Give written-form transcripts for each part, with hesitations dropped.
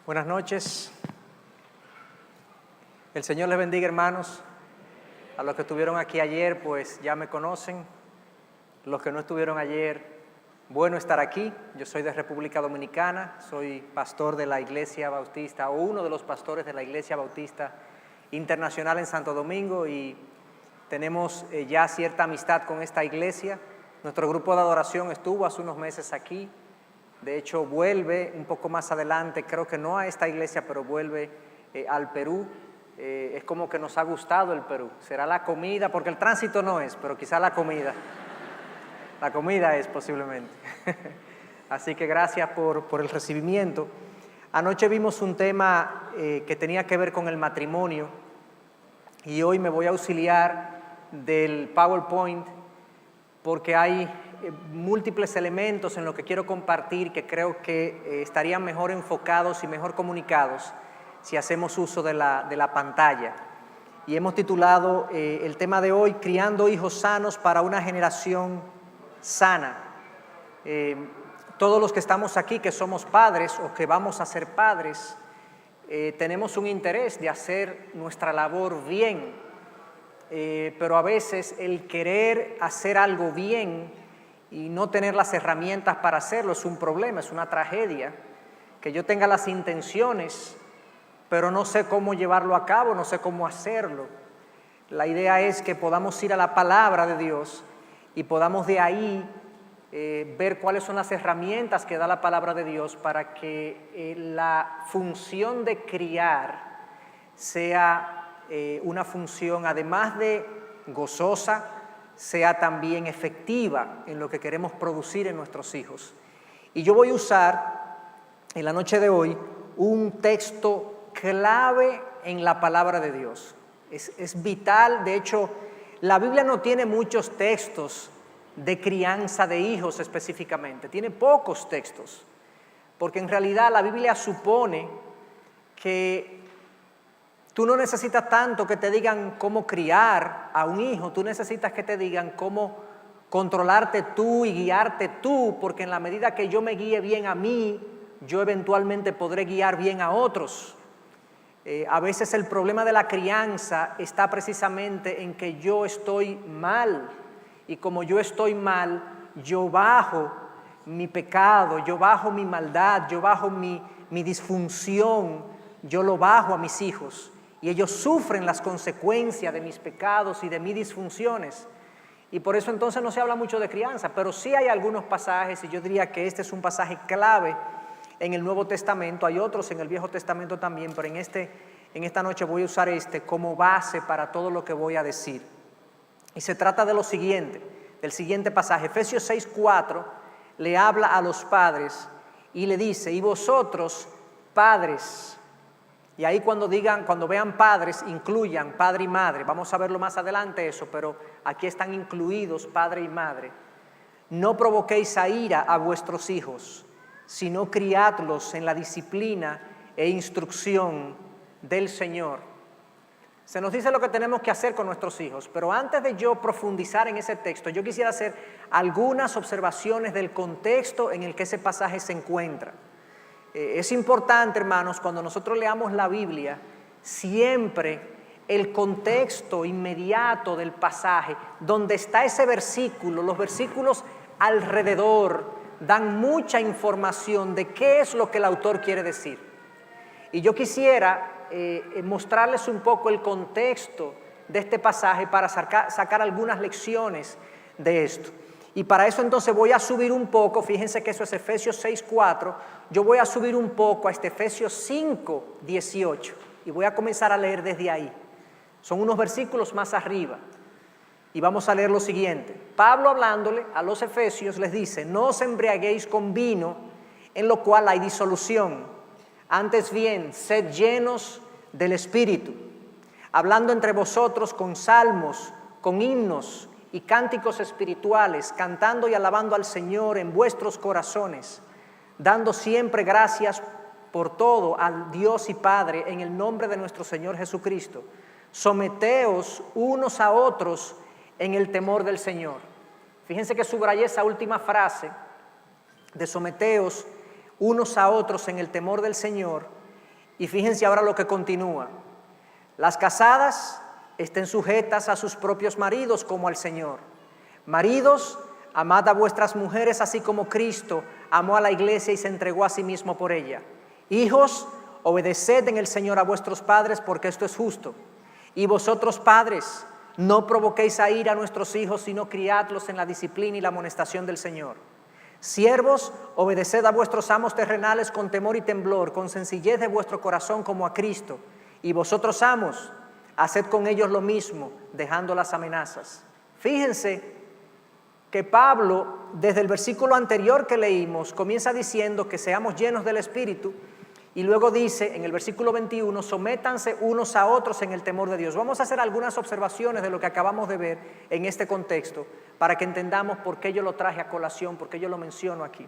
Buenas noches. El Señor les bendiga, hermanos. A los que estuvieron aquí ayer, pues ya me conocen. Los que no estuvieron ayer, bueno estar aquí. Yo soy de República Dominicana, soy pastor de la Iglesia Bautista, o uno de los pastores de la Iglesia Bautista Internacional en Santo Domingo, y tenemos ya cierta amistad con esta iglesia. Nuestro grupo de adoración estuvo hace unos meses aquí. De hecho, vuelve un poco más adelante, creo que no a esta iglesia, pero vuelve al Perú. Es como que nos ha gustado el Perú. Será la comida, porque el tránsito no es, pero quizá la comida. La comida es posiblemente. Así que gracias por el recibimiento. Anoche vimos un tema que tenía que ver con el matrimonio, y hoy me voy a auxiliar del PowerPoint porque hay múltiples elementos en lo que quiero compartir que creo que estarían mejor enfocados y mejor comunicados si hacemos uso de la pantalla. Y hemos titulado el tema de hoy, Criando hijos sanos para una generación sana. Todos los que estamos aquí, que somos padres o que vamos a ser padres, tenemos un interés de hacer nuestra labor bien, pero a veces el querer hacer algo bien y no tener las herramientas para hacerlo es un problema, es una tragedia. Que yo tenga las intenciones, pero no sé cómo llevarlo a cabo, no sé cómo hacerlo. La idea es que podamos ir a la palabra de Dios y podamos de ahí ver cuáles son las herramientas que da la palabra de Dios para que la función de criar sea una función, además de gozosa, sea también efectiva en lo que queremos producir en nuestros hijos. Y yo voy a usar en la noche de hoy un texto clave en la palabra de Dios. Es vital. De hecho, la Biblia no tiene muchos textos de crianza de hijos específicamente, tiene pocos textos, porque en realidad la Biblia supone que tú no necesitas tanto que te digan cómo criar a un hijo, tú necesitas que te digan cómo controlarte tú y guiarte tú, porque en la medida que yo me guíe bien a mí, yo eventualmente podré guiar bien a otros. A veces el problema de la crianza está precisamente en que yo estoy mal, y como yo estoy mal, yo bajo mi pecado, yo bajo mi maldad, yo bajo mi disfunción, yo lo bajo a mis hijos. Y ellos sufren las consecuencias de mis pecados y de mis disfunciones. Y por eso entonces no se habla mucho de crianza, pero sí hay algunos pasajes, y yo diría que este es un pasaje clave en el Nuevo Testamento. Hay otros en el Viejo Testamento también, pero en esta noche voy a usar este como base para todo lo que voy a decir. Y se trata de lo siguiente, del siguiente pasaje. Efesios 6:4 le habla a los padres y le dice: y vosotros, padres. Y ahí cuando vean padres, incluyan padre y madre. Vamos a verlo más adelante eso, pero aquí están incluidos padre y madre. No provoquéis a ira a vuestros hijos, sino criadlos en la disciplina e instrucción del Señor. Se nos dice lo que tenemos que hacer con nuestros hijos, pero antes de yo profundizar en ese texto, yo quisiera hacer algunas observaciones del contexto en el que ese pasaje se encuentra. Es importante, hermanos, cuando nosotros leamos la Biblia, siempre el contexto inmediato del pasaje, donde está ese versículo, los versículos alrededor dan mucha información de qué es lo que el autor quiere decir. Y yo quisiera mostrarles un poco el contexto de este pasaje para sacar algunas lecciones de esto. Y para eso entonces voy a subir un poco, fíjense que eso es Efesios 6:4, yo voy a subir un poco a este Efesios 5:18 y voy a comenzar a leer desde ahí. Son unos versículos más arriba y vamos a leer lo siguiente. Pablo, hablándole a los efesios, les dice: no os embriaguéis con vino, en lo cual hay disolución. Antes bien, sed llenos del Espíritu, hablando entre vosotros con salmos, con himnos y cánticos espirituales, cantando y alabando al Señor en vuestros corazones, dando siempre gracias por todo al Dios y Padre en el nombre de nuestro Señor Jesucristo. Someteos unos a otros en el temor del Señor. Fíjense que subrayé esa última frase de someteos unos a otros en el temor del Señor, Y fíjense ahora lo que continúa. Las casadas estén sujetas a sus propios maridos como al Señor. Maridos, amad a vuestras mujeres así como Cristo amó a la iglesia y se entregó a sí mismo por ella. Hijos, obedeced en el Señor a vuestros padres, porque esto es justo. Y vosotros, padres, no provoquéis a ira a nuestros hijos, sino criadlos en la disciplina y la amonestación del Señor. Siervos, obedeced a vuestros amos terrenales con temor y temblor, con sencillez de vuestro corazón como a Cristo. Y vosotros, amos, haced con ellos lo mismo, dejando las amenazas. Fíjense que Pablo, desde el versículo anterior que leímos, comienza diciendo que seamos llenos del Espíritu, y luego dice en el versículo 21, sométanse unos a otros en el temor de Dios. Vamos a hacer algunas observaciones de lo que acabamos de ver en este contexto, para que entendamos por qué yo lo traje a colación, por qué yo lo menciono aquí.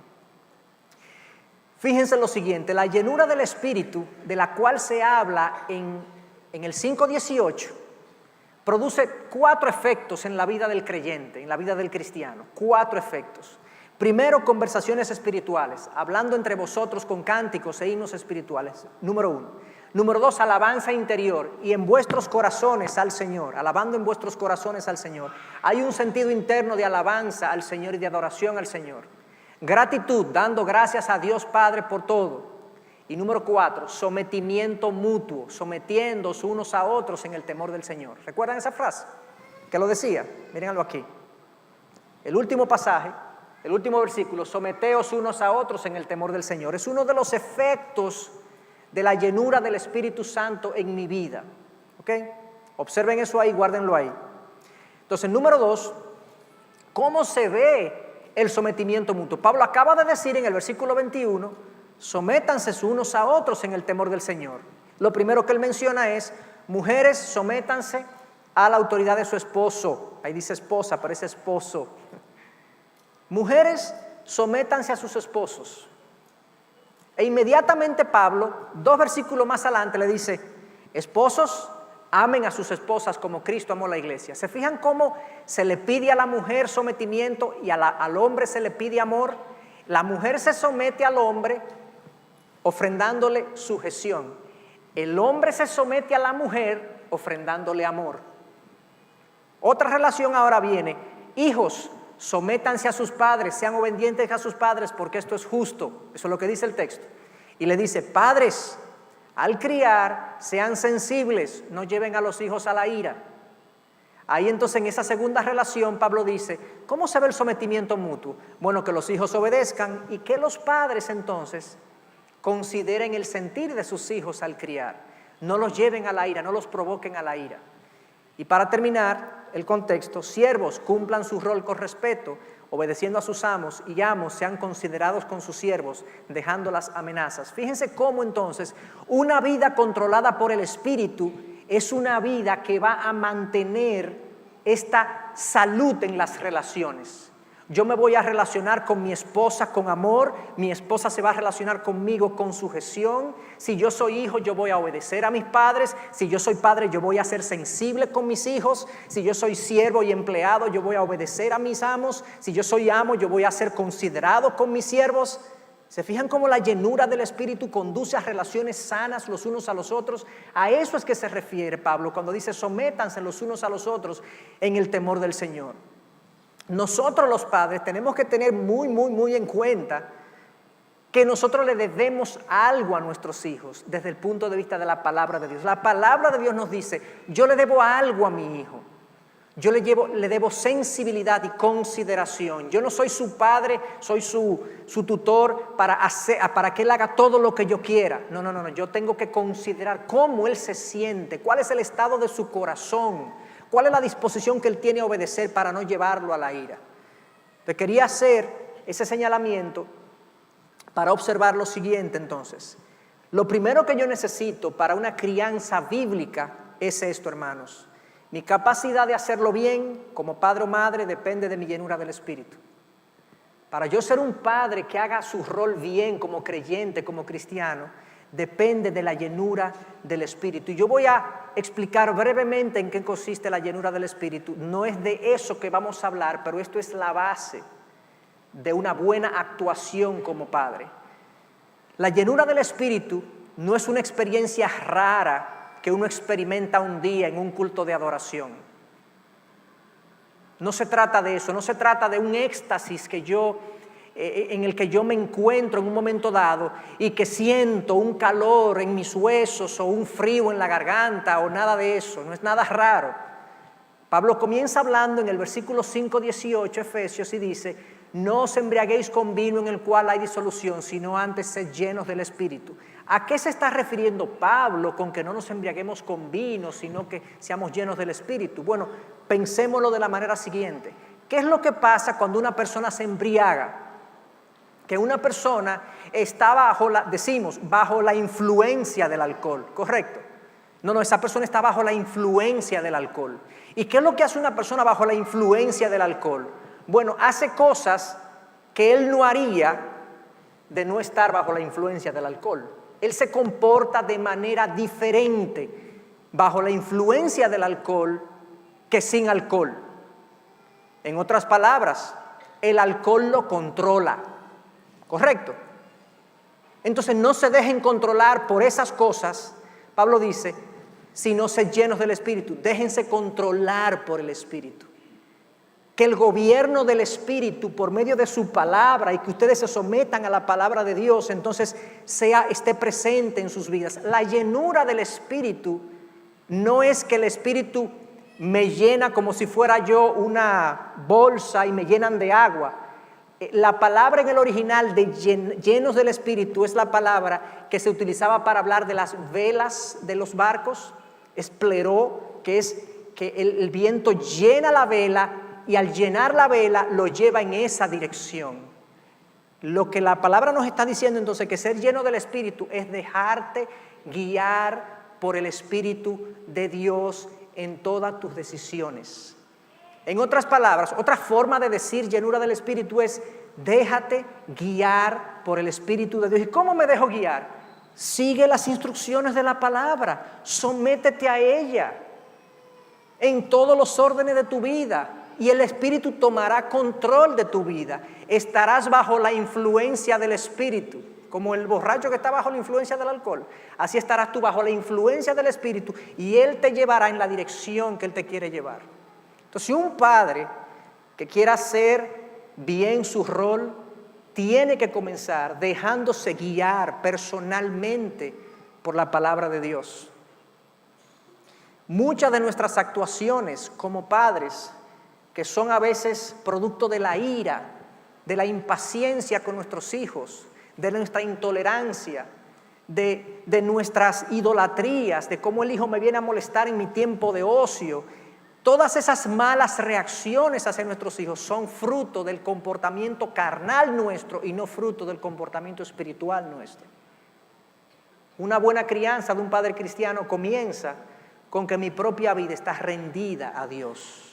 Fíjense lo siguiente, la llenura del Espíritu, de la cual se habla en el 5:18, produce 4 efectos en la vida del creyente, en la vida del cristiano. 4 efectos. Primero, conversaciones espirituales, hablando entre vosotros con cánticos e himnos espirituales. Número 1. Número 2, alabanza interior y en vuestros corazones al Señor, alabando en vuestros corazones al Señor. Hay un sentido interno de alabanza al Señor y de adoración al Señor. Gratitud, dando gracias a Dios Padre por todo. Y número 4, sometimiento mutuo, sometiéndose unos a otros en el temor del Señor. ¿Recuerdan esa frase? Que lo decía, mírenlo aquí. El último pasaje, el último versículo, someteos unos a otros en el temor del Señor. Es uno de los efectos de la llenura del Espíritu Santo en mi vida. ¿Ok? Observen eso ahí, guárdenlo ahí. Entonces, número 2, ¿cómo se ve el sometimiento mutuo? Pablo acaba de decir en el versículo 21, sométanse unos a otros en el temor del Señor. Lo primero que él menciona es, mujeres, sométanse a la autoridad de su esposo. Ahí dice esposa, pero es esposo. Mujeres, sométanse a sus esposos. E inmediatamente Pablo, 2 versículos más adelante, le dice, esposos, amen a sus esposas como Cristo amó a la iglesia. ¿Se fijan cómo se le pide a la mujer sometimiento y al hombre se le pide amor? La mujer se somete al hombre ofrendándole sujeción. El hombre se somete a la mujer ofrendándole amor. Otra relación ahora viene. Hijos, sométanse a sus padres, sean obedientes a sus padres porque esto es justo. Eso es lo que dice el texto. Y le dice, padres, al criar, sean sensibles, no lleven a los hijos a la ira. Ahí entonces en esa segunda relación Pablo dice, ¿cómo se ve el sometimiento mutuo? Bueno, que los hijos obedezcan y que los padres entonces consideren el sentir de sus hijos al criar. No los lleven a la ira, no los provoquen a la ira. Y para terminar el contexto, siervos cumplan su rol con respeto, obedeciendo a sus amos, y amos sean considerados con sus siervos, dejando las amenazas. Fíjense cómo entonces una vida controlada por el Espíritu es una vida que va a mantener esta salud en las relaciones. Yo me voy a relacionar con mi esposa con amor, mi esposa se va a relacionar conmigo con sujeción. Si yo soy hijo, yo voy a obedecer a mis padres. Si yo soy padre, yo voy a ser sensible con mis hijos. Si yo soy siervo y empleado, yo voy a obedecer a mis amos. Si yo soy amo, yo voy a ser considerado con mis siervos. ¿Se fijan cómo la llenura del Espíritu conduce a relaciones sanas los unos a los otros? A eso es que se refiere Pablo cuando dice sométanse los unos a los otros en el temor del Señor. Nosotros los padres tenemos que tener muy en cuenta que nosotros le debemos algo a nuestros hijos desde el punto de vista de la palabra de Dios. La palabra de Dios nos dice, yo le debo algo a mi hijo. Yo le debo sensibilidad y consideración. Yo no soy su padre, soy su tutor para que él haga todo lo que yo quiera. No. Yo tengo que considerar cómo él se siente, cuál es el estado de su corazón, cuál es la disposición que él tiene a obedecer para no llevarlo a la ira. Te quería hacer ese señalamiento para observar lo siguiente entonces. Lo primero que yo necesito para una crianza bíblica es esto, hermanos. Mi capacidad de hacerlo bien como padre o madre depende de mi llenura del Espíritu. Para yo ser un padre que haga su rol bien como creyente, como cristiano, depende de la llenura del Espíritu. Y yo voy a explicar brevemente en qué consiste la llenura del Espíritu. No es de eso que vamos a hablar, pero esto es la base de una buena actuación como padre. La llenura del Espíritu no es una experiencia rara que uno experimenta un día en un culto de adoración. No se trata de eso, no se trata de un éxtasis en el que yo me encuentro en un momento dado y que siento un calor en mis huesos o un frío en la garganta o nada de eso, no es nada raro. Pablo comienza hablando en el versículo 5:18, Efesios, y dice: no os embriaguéis con vino en el cual hay disolución, sino antes sed llenos del Espíritu. ¿A qué se está refiriendo Pablo con que no nos embriaguemos con vino, sino que seamos llenos del Espíritu? Bueno, pensémoslo de la manera siguiente. ¿Qué es lo que pasa cuando una persona se embriaga? Que una persona está bajo la influencia del alcohol, ¿correcto? No, esa persona está bajo la influencia del alcohol. ¿Y qué es lo que hace una persona bajo la influencia del alcohol? Bueno, hace cosas que él no haría de no estar bajo la influencia del alcohol. Él se comporta de manera diferente bajo la influencia del alcohol que sin alcohol. En otras palabras, el alcohol lo controla, ¿correcto? Entonces no se dejen controlar por esas cosas. Pablo dice: sino sed llenos del Espíritu, déjense controlar por el Espíritu. Que el gobierno del Espíritu por medio de su palabra y que ustedes se sometan a la palabra de Dios, entonces esté presente en sus vidas. La llenura del Espíritu no es que el Espíritu me llena como si fuera yo una bolsa y me llenan de agua. La palabra en el original de llenos del Espíritu es la palabra que se utilizaba para hablar de las velas de los barcos. Es pleró, que es que el viento llena la vela y al llenar la vela lo lleva en esa dirección. Lo que la palabra nos está diciendo entonces, que ser lleno del Espíritu es dejarte guiar por el Espíritu de Dios en todas tus decisiones. En otras palabras, otra forma de decir llenura del Espíritu es: déjate guiar por el Espíritu de Dios. ¿Y cómo me dejo guiar? Sigue las instrucciones de la palabra, sométete a ella en todos los órdenes de tu vida y el Espíritu tomará control de tu vida. Estarás bajo la influencia del Espíritu, como el borracho que está bajo la influencia del alcohol. Así estarás tú bajo la influencia del Espíritu y Él te llevará en la dirección que Él te quiere llevar. Entonces, si un padre que quiera hacer bien su rol, tiene que comenzar dejándose guiar personalmente por la palabra de Dios. Muchas de nuestras actuaciones como padres, que son a veces producto de la ira, de la impaciencia con nuestros hijos, de nuestra intolerancia, de nuestras idolatrías, de cómo el hijo me viene a molestar en mi tiempo de ocio, todas esas malas reacciones hacia nuestros hijos son fruto del comportamiento carnal nuestro y no fruto del comportamiento espiritual nuestro. Una buena crianza de un padre cristiano comienza con que mi propia vida está rendida a Dios.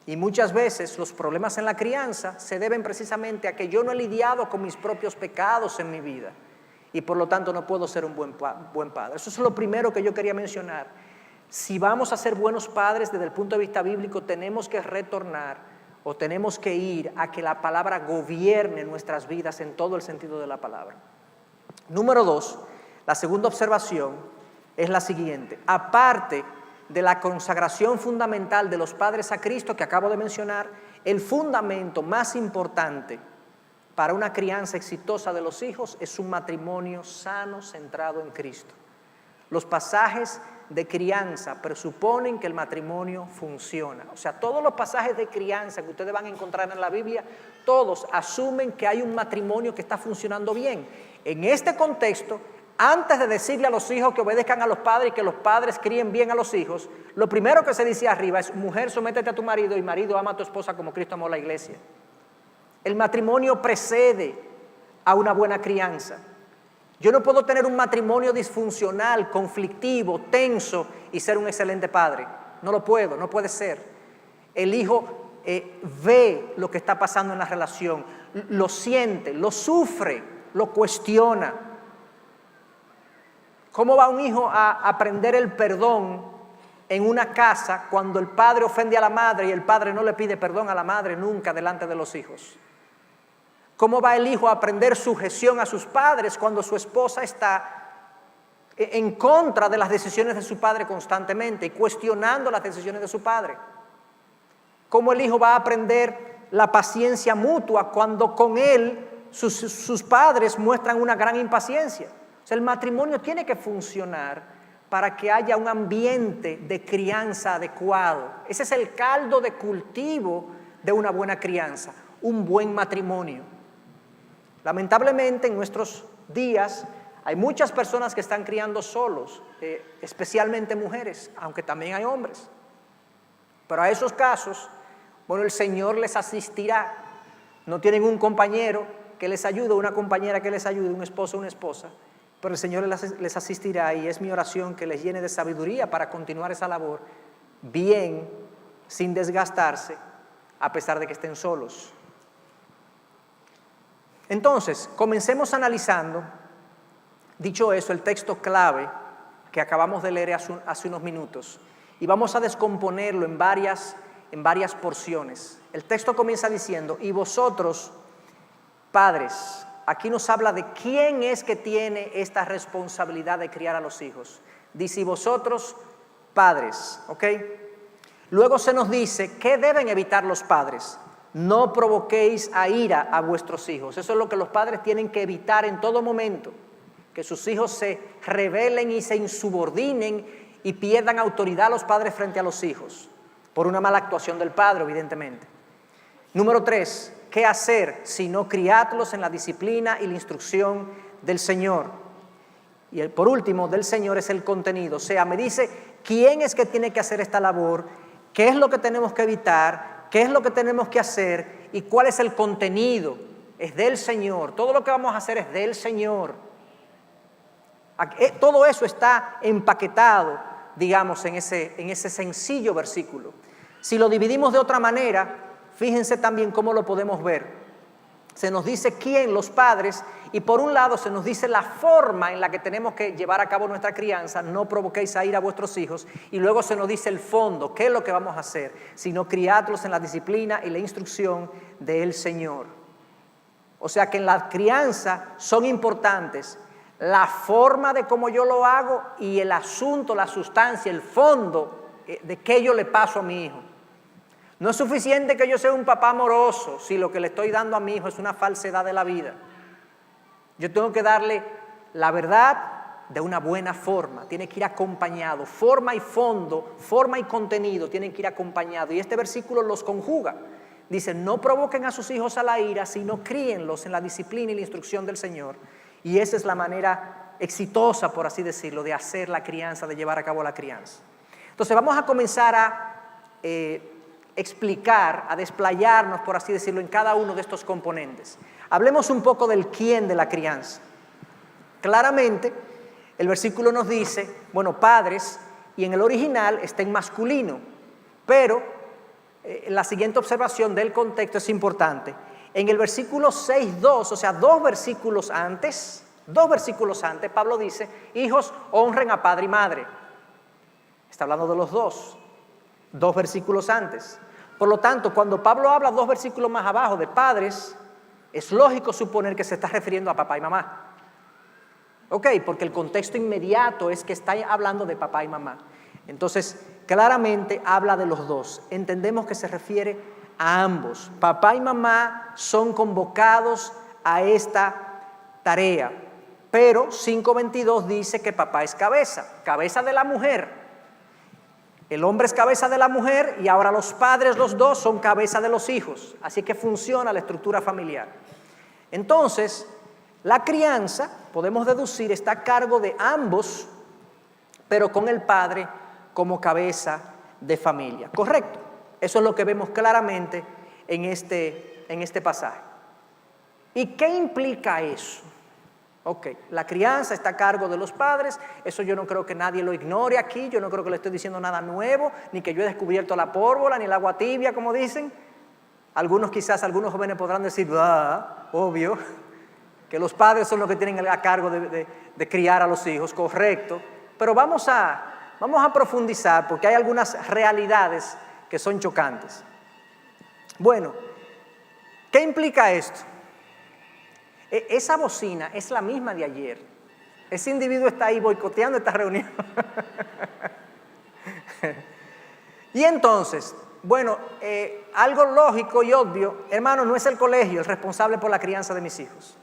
Y muchas veces los problemas en la crianza se deben precisamente a que yo no he lidiado con mis propios pecados en mi vida y por lo tanto no puedo ser un buen padre. Eso es lo primero que yo quería mencionar. Si vamos a ser buenos padres desde el punto de vista bíblico, tenemos que retornar o tenemos que ir a que la palabra gobierne nuestras vidas en todo el sentido de la palabra. Número 2, la segunda observación es la siguiente. Aparte de la consagración fundamental de los padres a Cristo que acabo de mencionar, el fundamento más importante para una crianza exitosa de los hijos es un matrimonio sano, centrado en Cristo. Los pasajes de crianza presuponen que el matrimonio funciona. O sea, todos los pasajes de crianza que ustedes van a encontrar en la Biblia, todos asumen que hay un matrimonio que está funcionando bien. En este contexto, antes de decirle a los hijos que obedezcan a los padres y que los padres críen bien a los hijos, lo primero que se dice arriba es: mujer, sométete a tu marido, y marido, ama a tu esposa como Cristo amó la iglesia. El matrimonio precede a una buena crianza. Yo no puedo tener un matrimonio disfuncional, conflictivo, tenso y ser un excelente padre. No lo puedo, no puede ser. El hijo ve lo que está pasando en la relación, lo siente, lo sufre, lo cuestiona. ¿Cómo va un hijo a aprender el perdón en una casa cuando el padre ofende a la madre y el padre no le pide perdón a la madre nunca delante de los hijos? ¿Cómo va el hijo a aprender sujeción a sus padres cuando su esposa está en contra de las decisiones de su padre constantemente y cuestionando las decisiones de su padre? ¿Cómo el hijo va a aprender la paciencia mutua cuando con él sus padres muestran una gran impaciencia? O sea, el matrimonio tiene que funcionar para que haya un ambiente de crianza adecuado. Ese es el caldo de cultivo de una buena crianza, un buen matrimonio. Lamentablemente en nuestros días hay muchas personas que están criando solos, especialmente mujeres, aunque también hay hombres. Pero a esos casos, bueno, el Señor les asistirá. No tienen un compañero que les ayude, una compañera que les ayude, un esposo o una esposa, pero el Señor les asistirá, y es mi oración que les llene de sabiduría para continuar esa labor bien, sin desgastarse, a pesar de que estén solos. Entonces, comencemos analizando, dicho eso, el texto clave que acabamos de leer hace unos minutos, y vamos a descomponerlo en varias porciones. El texto comienza diciendo: y vosotros, padres. Aquí nos habla de quién es que tiene esta responsabilidad de criar a los hijos. Dice: y vosotros, padres, ¿ok? Luego se nos dice qué deben evitar los padres. No provoquéis a ira a vuestros hijos. Eso es lo que los padres tienen que evitar en todo momento. Que sus hijos se rebelen y se insubordinen y pierdan autoridad a los padres frente a los hijos, por una mala actuación del padre, evidentemente. Número 3, ¿qué hacer? Sino criadlos en la disciplina y la instrucción del Señor. Y por último, del Señor es el contenido. O sea, me dice quién es que tiene que hacer esta labor, qué es lo que tenemos que evitar, qué es lo que tenemos que hacer y cuál es el contenido. Es del Señor. Todo lo que vamos a hacer es del Señor. Todo eso está empaquetado, digamos, en ese sencillo versículo. Si lo dividimos de otra manera, fíjense también cómo lo podemos ver. Se nos dice quién, los padres, y por un lado se nos dice la forma en la que tenemos que llevar a cabo nuestra crianza. No provoquéis a ira a vuestros hijos. Y luego se nos dice el fondo, qué es lo que vamos a hacer, sino criadlos en la disciplina y la instrucción del Señor. O sea que en la crianza son importantes la forma de cómo yo lo hago y el asunto, la sustancia, el fondo de qué yo le paso a mi hijo. No es suficiente que yo sea un papá amoroso si lo que le estoy dando a mi hijo es una falsedad de la vida. Yo tengo que darle la verdad de una buena forma. Tiene que ir acompañado. Forma y fondo, forma y contenido tienen que ir acompañados. Y este versículo los conjuga. Dice: no provoquen a sus hijos a la ira, sino críenlos en la disciplina y la instrucción del Señor. Y esa es la manera exitosa, por así decirlo, de hacer la crianza, de llevar a cabo la crianza. Entonces vamos a comenzar a explicar, a desplayarnos, por así decirlo, en cada uno de estos componentes. Hablemos un poco del quién de la crianza. Claramente, el versículo nos dice, bueno, padres, y en el original está en masculino, pero la siguiente observación del contexto es importante. En el versículo 6:2, o sea, dos versículos antes, Pablo dice: hijos, honren a padre y madre. Está hablando de los dos versículos antes. Por lo tanto, cuando Pablo habla 2 versículos más abajo de padres, es lógico suponer que se está refiriendo a papá y mamá. Ok, porque el contexto inmediato es que está hablando de papá y mamá. Entonces, claramente habla de los dos. Entendemos que se refiere a ambos. Papá y mamá son convocados a esta tarea. Pero 5:22 dice que papá es cabeza de la mujer. El hombre es cabeza de la mujer y ahora los padres, los dos, son cabeza de los hijos. Así que funciona la estructura familiar. Entonces, la crianza, podemos deducir, está a cargo de ambos, pero con el padre como cabeza de familia. ¿Correcto? Eso es lo que vemos claramente en este pasaje. ¿Y qué implica eso? Ok, la crianza está a cargo de los padres. Eso yo no creo que nadie lo ignore aquí. Yo no creo que le estoy diciendo nada nuevo, ni que yo he descubierto la pólvora, ni el agua tibia, como dicen. Algunos jóvenes podrán decir, obvio, que los padres son los que tienen a cargo de criar a los hijos, correcto. Pero vamos a profundizar, porque hay algunas realidades que son chocantes. Bueno, ¿qué implica esto? Esa bocina es la misma de ayer. Ese individuo está ahí boicoteando esta reunión. Y entonces, bueno, algo lógico y obvio, hermano, no es el colegio el responsable por la crianza de mis hijos.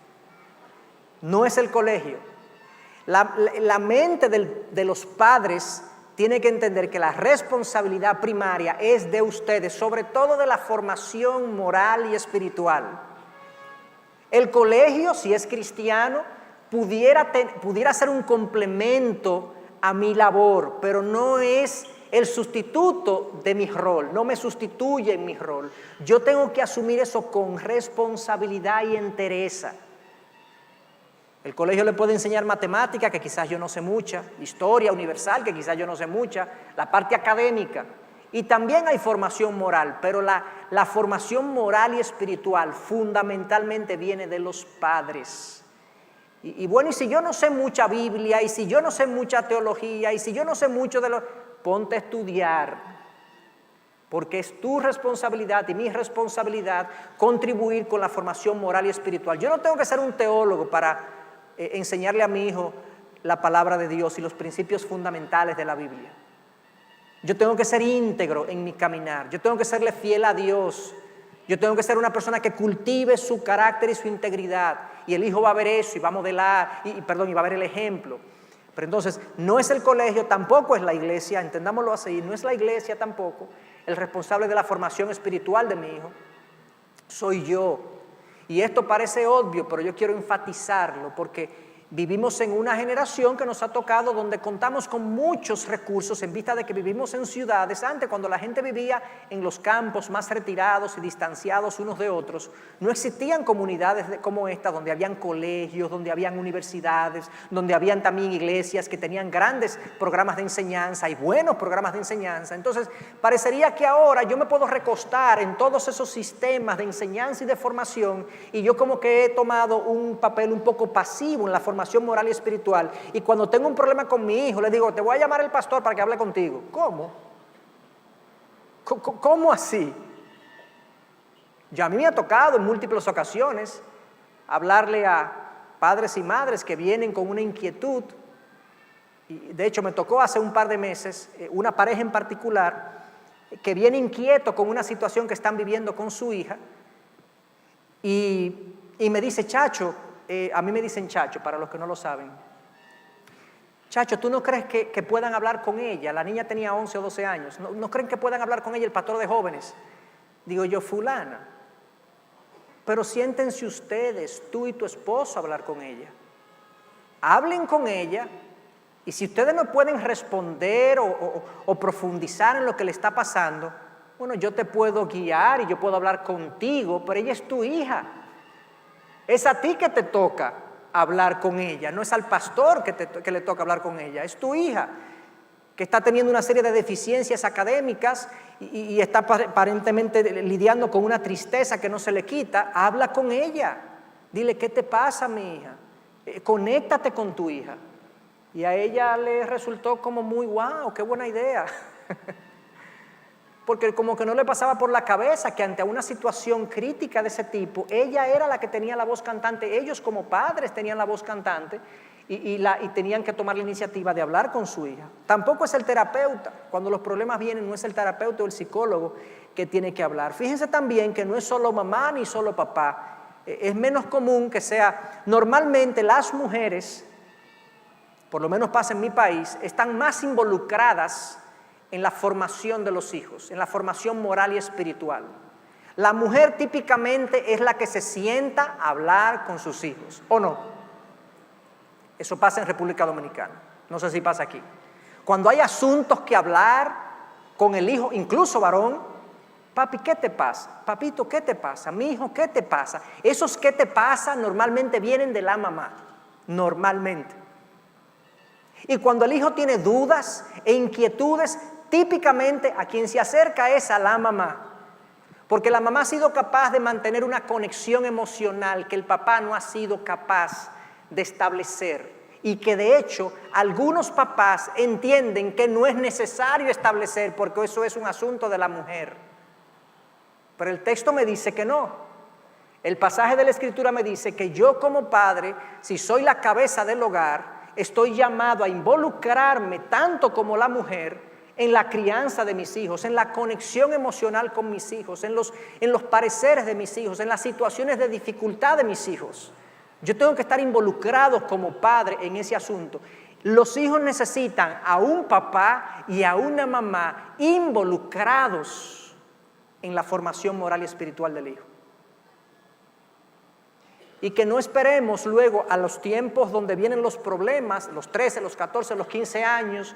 No es el colegio. La mente de los padres tiene que entender que la responsabilidad primaria es de ustedes, sobre todo de la formación moral y espiritual. El colegio, si es cristiano, pudiera ser un complemento a mi labor, pero no es el sustituto de mi rol, no me sustituye en mi rol. Yo tengo que asumir eso con responsabilidad y entereza. El colegio le puede enseñar matemática, que quizás yo no sé mucha, historia universal, que quizás yo no sé mucha, la parte académica. Y también hay formación moral, pero la formación moral y espiritual fundamentalmente viene de los padres. Y bueno, y si yo no sé mucha Biblia, y si yo no sé mucha teología, y si yo no sé mucho de ponte a estudiar, porque es tu responsabilidad y mi responsabilidad contribuir con la formación moral y espiritual. Yo no tengo que ser un teólogo para enseñarle a mi hijo la palabra de Dios y los principios fundamentales de la Biblia. Yo tengo que ser íntegro en mi caminar, yo tengo que serle fiel a Dios, yo tengo que ser una persona que cultive su carácter y su integridad, y el hijo va a ver eso y va a modelar, y va a ver el ejemplo. Pero entonces, no es el colegio, tampoco es la iglesia, entendámoslo así, no es la iglesia tampoco el responsable de la formación espiritual de mi hijo, soy yo. Y esto parece obvio, pero yo quiero enfatizarlo porque vivimos en una generación que nos ha tocado donde contamos con muchos recursos en vista de que vivimos en ciudades. Antes, cuando la gente vivía en los campos más retirados y distanciados unos de otros, no existían comunidades como esta donde habían colegios, donde habían universidades, donde habían también iglesias que tenían grandes programas de enseñanza y buenos programas de enseñanza. Entonces, parecería que ahora yo me puedo recostar en todos esos sistemas de enseñanza y de formación y yo como que he tomado un papel un poco pasivo en la formación moral y espiritual, y cuando tengo un problema con mi hijo le digo, te voy a llamar el pastor para que hable contigo. ¿Cómo? ¿Cómo así? Ya a mí me ha tocado en múltiples ocasiones hablarle a padres y madres que vienen con una inquietud, y de hecho me tocó hace un par de meses una pareja en particular que viene inquieto con una situación que están viviendo con su hija y me dice, Chacho, a mí me dicen Chacho, para los que no lo saben. Chacho, ¿tú no crees que puedan hablar con ella? La niña tenía 11 o 12 años. ¿No creen que puedan hablar con ella el pastor de jóvenes? Digo yo, fulana, pero siéntense ustedes, tú y tu esposo, a hablar con ella. Hablen con ella y si ustedes no pueden responder o profundizar en lo que le está pasando, bueno, yo te puedo guiar y yo puedo hablar contigo, pero ella es tu hija. Es a ti que te toca hablar con ella, no es al pastor que le toca hablar con ella, es tu hija que está teniendo una serie de deficiencias académicas y está aparentemente lidiando con una tristeza que no se le quita. Habla con ella, dile, ¿qué te pasa, mi hija? Conéctate con tu hija. Y a ella le resultó como muy wow, qué buena idea. Porque como que no le pasaba por la cabeza que ante una situación crítica de ese tipo, ella era la que tenía la voz cantante, ellos como padres tenían la voz cantante y tenían que tomar la iniciativa de hablar con su hija. Tampoco es el terapeuta, cuando los problemas vienen no es el terapeuta o el psicólogo que tiene que hablar. Fíjense también que no es solo mamá ni solo papá, es menos común que sea, normalmente las mujeres, por lo menos pasa en mi país, están más involucradas en la formación de los hijos, en la formación moral y espiritual. La mujer típicamente es la que se sienta a hablar con sus hijos, ¿o no? Eso pasa en República Dominicana, no sé si pasa aquí. Cuando hay asuntos que hablar con el hijo, incluso varón, papi, ¿qué te pasa? Papito, ¿qué te pasa? Mi hijo, ¿qué te pasa? Esos ¿qué te pasa? Normalmente vienen de la mamá, normalmente. Y cuando el hijo tiene dudas e inquietudes, típicamente a quien se acerca es a la mamá, porque la mamá ha sido capaz de mantener una conexión emocional que el papá no ha sido capaz de establecer y que de hecho algunos papás entienden que no es necesario establecer porque eso es un asunto de la mujer. Pero el texto me dice que no. El pasaje de la Escritura me dice que yo como padre, si soy la cabeza del hogar, estoy llamado a involucrarme tanto como la mujer en la crianza de mis hijos, en la conexión emocional con mis hijos, en los pareceres de mis hijos, en las situaciones de dificultad de mis hijos. Yo tengo que estar involucrado como padre en ese asunto. Los hijos necesitan a un papá y a una mamá involucrados en la formación moral y espiritual del hijo. Y que no esperemos luego a los tiempos donde vienen los problemas, los 13, los 14, los 15 años,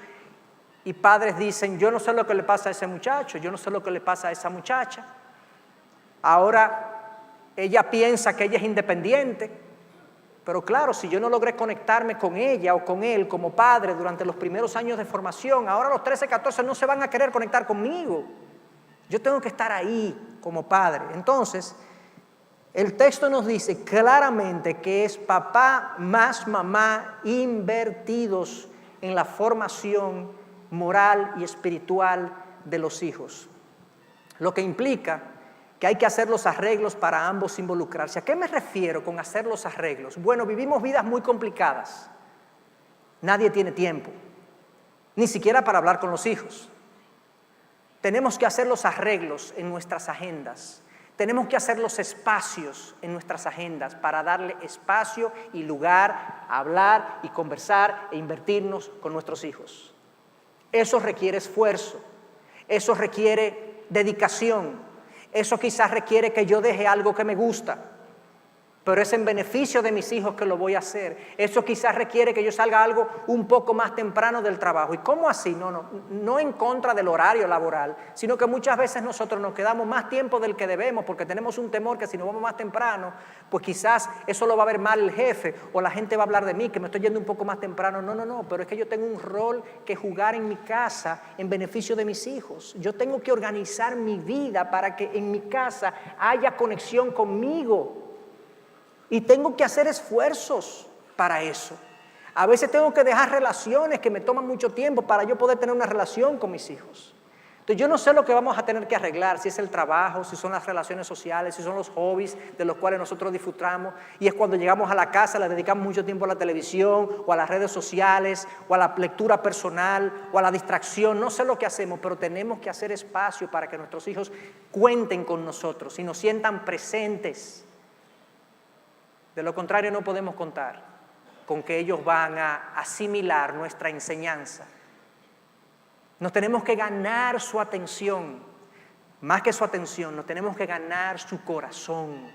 y padres dicen, yo no sé lo que le pasa a ese muchacho, yo no sé lo que le pasa a esa muchacha. Ahora ella piensa que ella es independiente, pero claro, si yo no logré conectarme con ella o con él como padre durante los primeros años de formación, ahora a los 13, 14 no se van a querer conectar conmigo. Yo tengo que estar ahí como padre. Entonces, el texto nos dice claramente que es papá más mamá invertidos en la formación moral y espiritual de los hijos. Lo que implica que hay que hacer los arreglos para ambos involucrarse. ¿A qué me refiero con hacer los arreglos? Bueno, vivimos vidas muy complicadas. Nadie tiene tiempo, ni siquiera para hablar con los hijos. Tenemos que hacer los arreglos en nuestras agendas. Tenemos que hacer los espacios en nuestras agendas para darle espacio y lugar a hablar y conversar e invertirnos con nuestros hijos. Eso requiere esfuerzo, eso requiere dedicación, eso quizás requiere que yo deje algo que me gusta, pero es en beneficio de mis hijos que lo voy a hacer. Eso quizás requiere que yo salga algo un poco más temprano del trabajo. ¿Y cómo así? No en contra del horario laboral, sino que muchas veces nosotros nos quedamos más tiempo del que debemos porque tenemos un temor que si nos vamos más temprano, pues quizás eso lo va a ver mal el jefe o la gente va a hablar de mí, que me estoy yendo un poco más temprano. No, pero es que yo tengo un rol que jugar en mi casa en beneficio de mis hijos. Yo tengo que organizar mi vida para que en mi casa haya conexión conmigo. Y tengo que hacer esfuerzos para eso. A veces tengo que dejar relaciones que me toman mucho tiempo para yo poder tener una relación con mis hijos. Entonces yo no sé lo que vamos a tener que arreglar, si es el trabajo, si son las relaciones sociales, si son los hobbies de los cuales nosotros disfrutamos. Y es cuando llegamos a la casa le dedicamos mucho tiempo a la televisión o a las redes sociales o a la lectura personal o a la distracción. No sé lo que hacemos, pero tenemos que hacer espacio para que nuestros hijos cuenten con nosotros y nos sientan presentes. De lo contrario, no podemos contar con que ellos van a asimilar nuestra enseñanza. Nos tenemos que ganar su atención. Más que su atención, nos tenemos que ganar su corazón.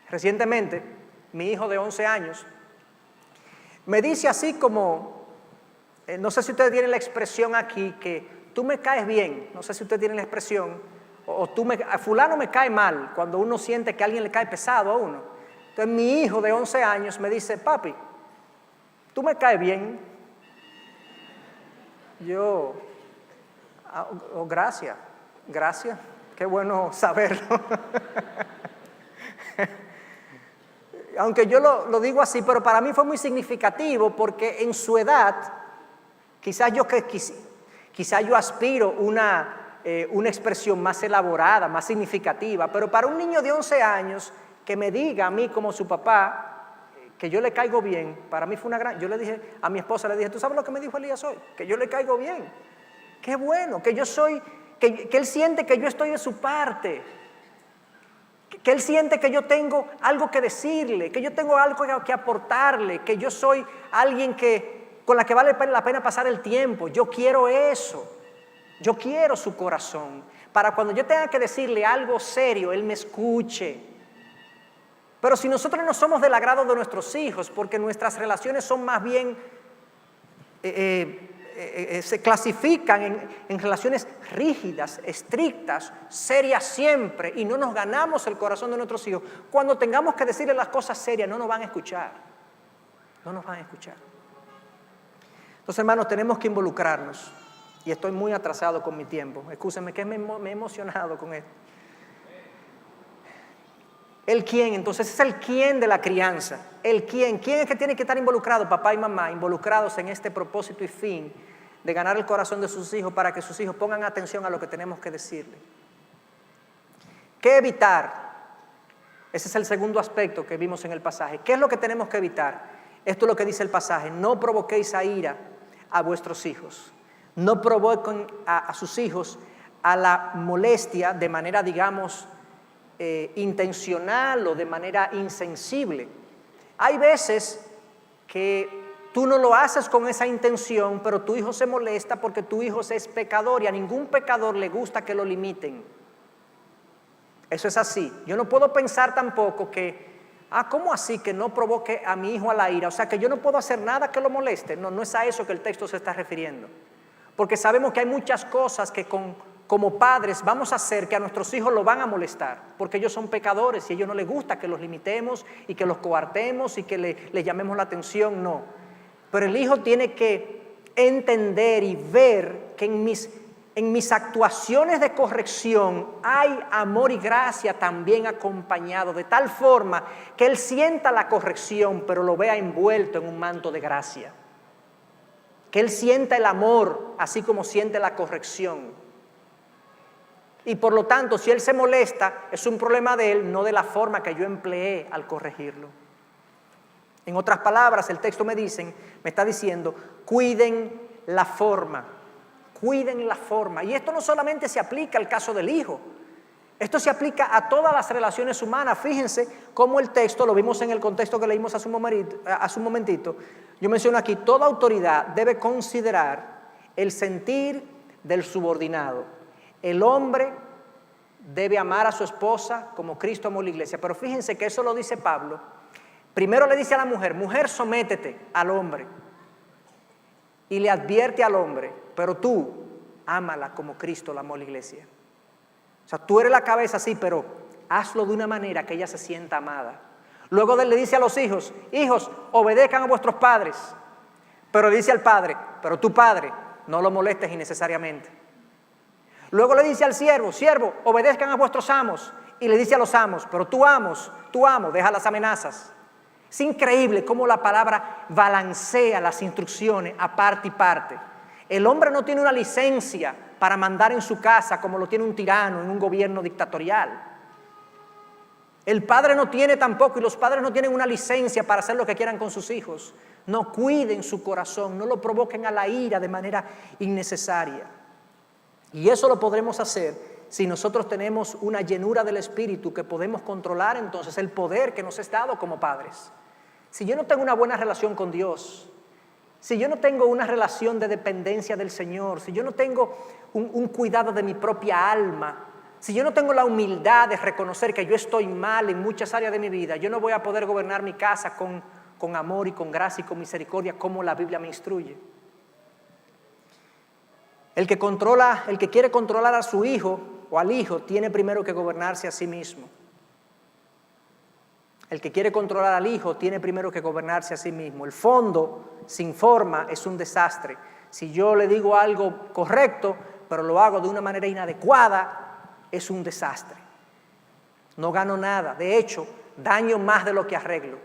Recientemente, mi hijo de 11 años me dice así como, no sé si ustedes tienen la expresión aquí, que tú me caes bien. No sé si ustedes tienen la expresión. O fulano me cae mal, cuando uno siente que alguien le cae pesado a uno. Entonces mi hijo de 11 años me dice, papi, tú me caes bien. Yo, gracias, qué bueno saberlo. Aunque yo lo digo así, pero para mí fue muy significativo porque en su edad, quizás yo aspiro una expresión más elaborada, más significativa, pero para un niño de 11 años que me diga a mí como su papá que yo le caigo bien, para mí fue una gran... Yo le dije a mi esposa, le dije, ¿tú sabes lo que me dijo Elías hoy? Que yo le caigo bien. Qué bueno, que yo soy, que él siente que yo estoy de su parte, que él siente que yo tengo algo que decirle, que yo tengo algo que aportarle, que yo soy alguien con la que vale la pena pasar el tiempo. Yo quiero eso. Yo quiero su corazón, para cuando yo tenga que decirle algo serio, él me escuche. Pero si nosotros no somos del agrado de nuestros hijos, porque nuestras relaciones son más bien, se clasifican en relaciones rígidas, estrictas, serias siempre, y no nos ganamos el corazón de nuestros hijos, cuando tengamos que decirle las cosas serias, no nos van a escuchar. No nos van a escuchar. Entonces, hermanos, tenemos que involucrarnos. Y estoy muy atrasado con mi tiempo. Excúsenme que me he emocionado con esto. ¿El quién? Entonces es el quién de la crianza. ¿El quién? ¿Quién es que tiene que estar involucrado? Papá y mamá, involucrados en este propósito y fin de ganar el corazón de sus hijos para que sus hijos pongan atención a lo que tenemos que decirle. ¿Qué evitar? Ese es el segundo aspecto que vimos en el pasaje. ¿Qué es lo que tenemos que evitar? Esto es lo que dice el pasaje: no provoquéis a ira a vuestros hijos. No provoquen a sus hijos a la molestia de manera, digamos, intencional o de manera insensible. Hay veces que tú no lo haces con esa intención, pero tu hijo se molesta porque tu hijo es pecador y a ningún pecador le gusta que lo limiten. Eso es así. Yo no puedo pensar tampoco que, ¿cómo así que no provoque a mi hijo a la ira? O sea, que yo no puedo hacer nada que lo moleste. No, no es a eso que el texto se está refiriendo. Porque sabemos que hay muchas cosas que como padres vamos a hacer que a nuestros hijos lo van a molestar, porque ellos son pecadores y a ellos no les gusta que los limitemos y que los coartemos y que le llamemos la atención, no. Pero el hijo tiene que entender y ver que en mis actuaciones de corrección hay amor y gracia también acompañado, de tal forma que él sienta la corrección, pero lo vea envuelto en un manto de gracia. Que él sienta el amor así como siente la corrección. Y por lo tanto, si él se molesta, es un problema de él, no de la forma que yo empleé al corregirlo. En otras palabras, el texto me está diciendo, cuiden la forma. Cuiden la forma. Y esto no solamente se aplica al caso del hijo, esto se aplica a todas las relaciones humanas. Fíjense cómo el texto, lo vimos en el contexto que leímos hace un momentito. Yo menciono aquí, toda autoridad debe considerar el sentir del subordinado. El hombre debe amar a su esposa como Cristo amó la iglesia. Pero fíjense que eso lo dice Pablo. Primero le dice a la mujer, mujer, sométete al hombre. Y le advierte al hombre, pero tú, ámala como Cristo la amó la iglesia. O sea, tú eres la cabeza, sí, pero hazlo de una manera que ella se sienta amada. Luego le dice a los hijos, hijos, obedezcan a vuestros padres. Pero le dice al padre, pero tu padre, no lo molestes innecesariamente. Luego le dice al siervo, siervo, obedezcan a vuestros amos. Y le dice a los amos, pero tú amo, deja las amenazas. Es increíble cómo la palabra balancea las instrucciones a parte y parte. El hombre no tiene una licencia para mandar en su casa como lo tiene un tirano en un gobierno dictatorial. El padre no tiene tampoco, y los padres no tienen una licencia para hacer lo que quieran con sus hijos. No cuiden su corazón, no lo provoquen a la ira de manera innecesaria. Y eso lo podremos hacer si nosotros tenemos una llenura del Espíritu que podemos controlar entonces el poder que nos es dado como padres. Si yo no tengo una buena relación con Dios, si yo no tengo una relación de dependencia del Señor, si yo no tengo un cuidado de mi propia alma, si yo no tengo la humildad de reconocer que yo estoy mal en muchas áreas de mi vida, yo no voy a poder gobernar mi casa con amor y con gracia y con misericordia como la Biblia me instruye. El que quiere controlar a su hijo o al hijo tiene primero que gobernarse a sí mismo. El que quiere controlar al hijo tiene primero que gobernarse a sí mismo. El fondo sin forma es un desastre. Si yo le digo algo correcto, pero lo hago de una manera inadecuada, es un desastre. No gano nada. De hecho, daño más de lo que arreglo.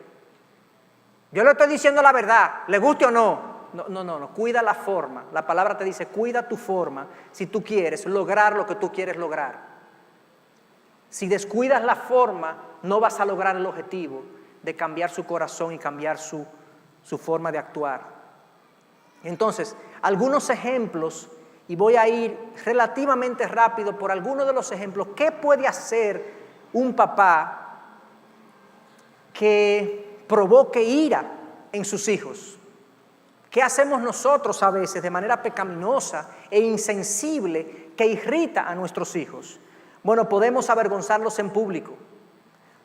Yo le estoy diciendo la verdad, le guste o no. No, cuida la forma. La palabra te dice, cuida tu forma si tú quieres lograr lo que tú quieres lograr. Si descuidas la forma, no vas a lograr el objetivo de cambiar su corazón y cambiar su forma de actuar. Entonces, algunos ejemplos, y voy a ir relativamente rápido por algunos de los ejemplos. ¿Qué puede hacer un papá que provoque ira en sus hijos? ¿Qué hacemos nosotros a veces de manera pecaminosa e insensible que irrita a nuestros hijos? Bueno, podemos avergonzarlos en público,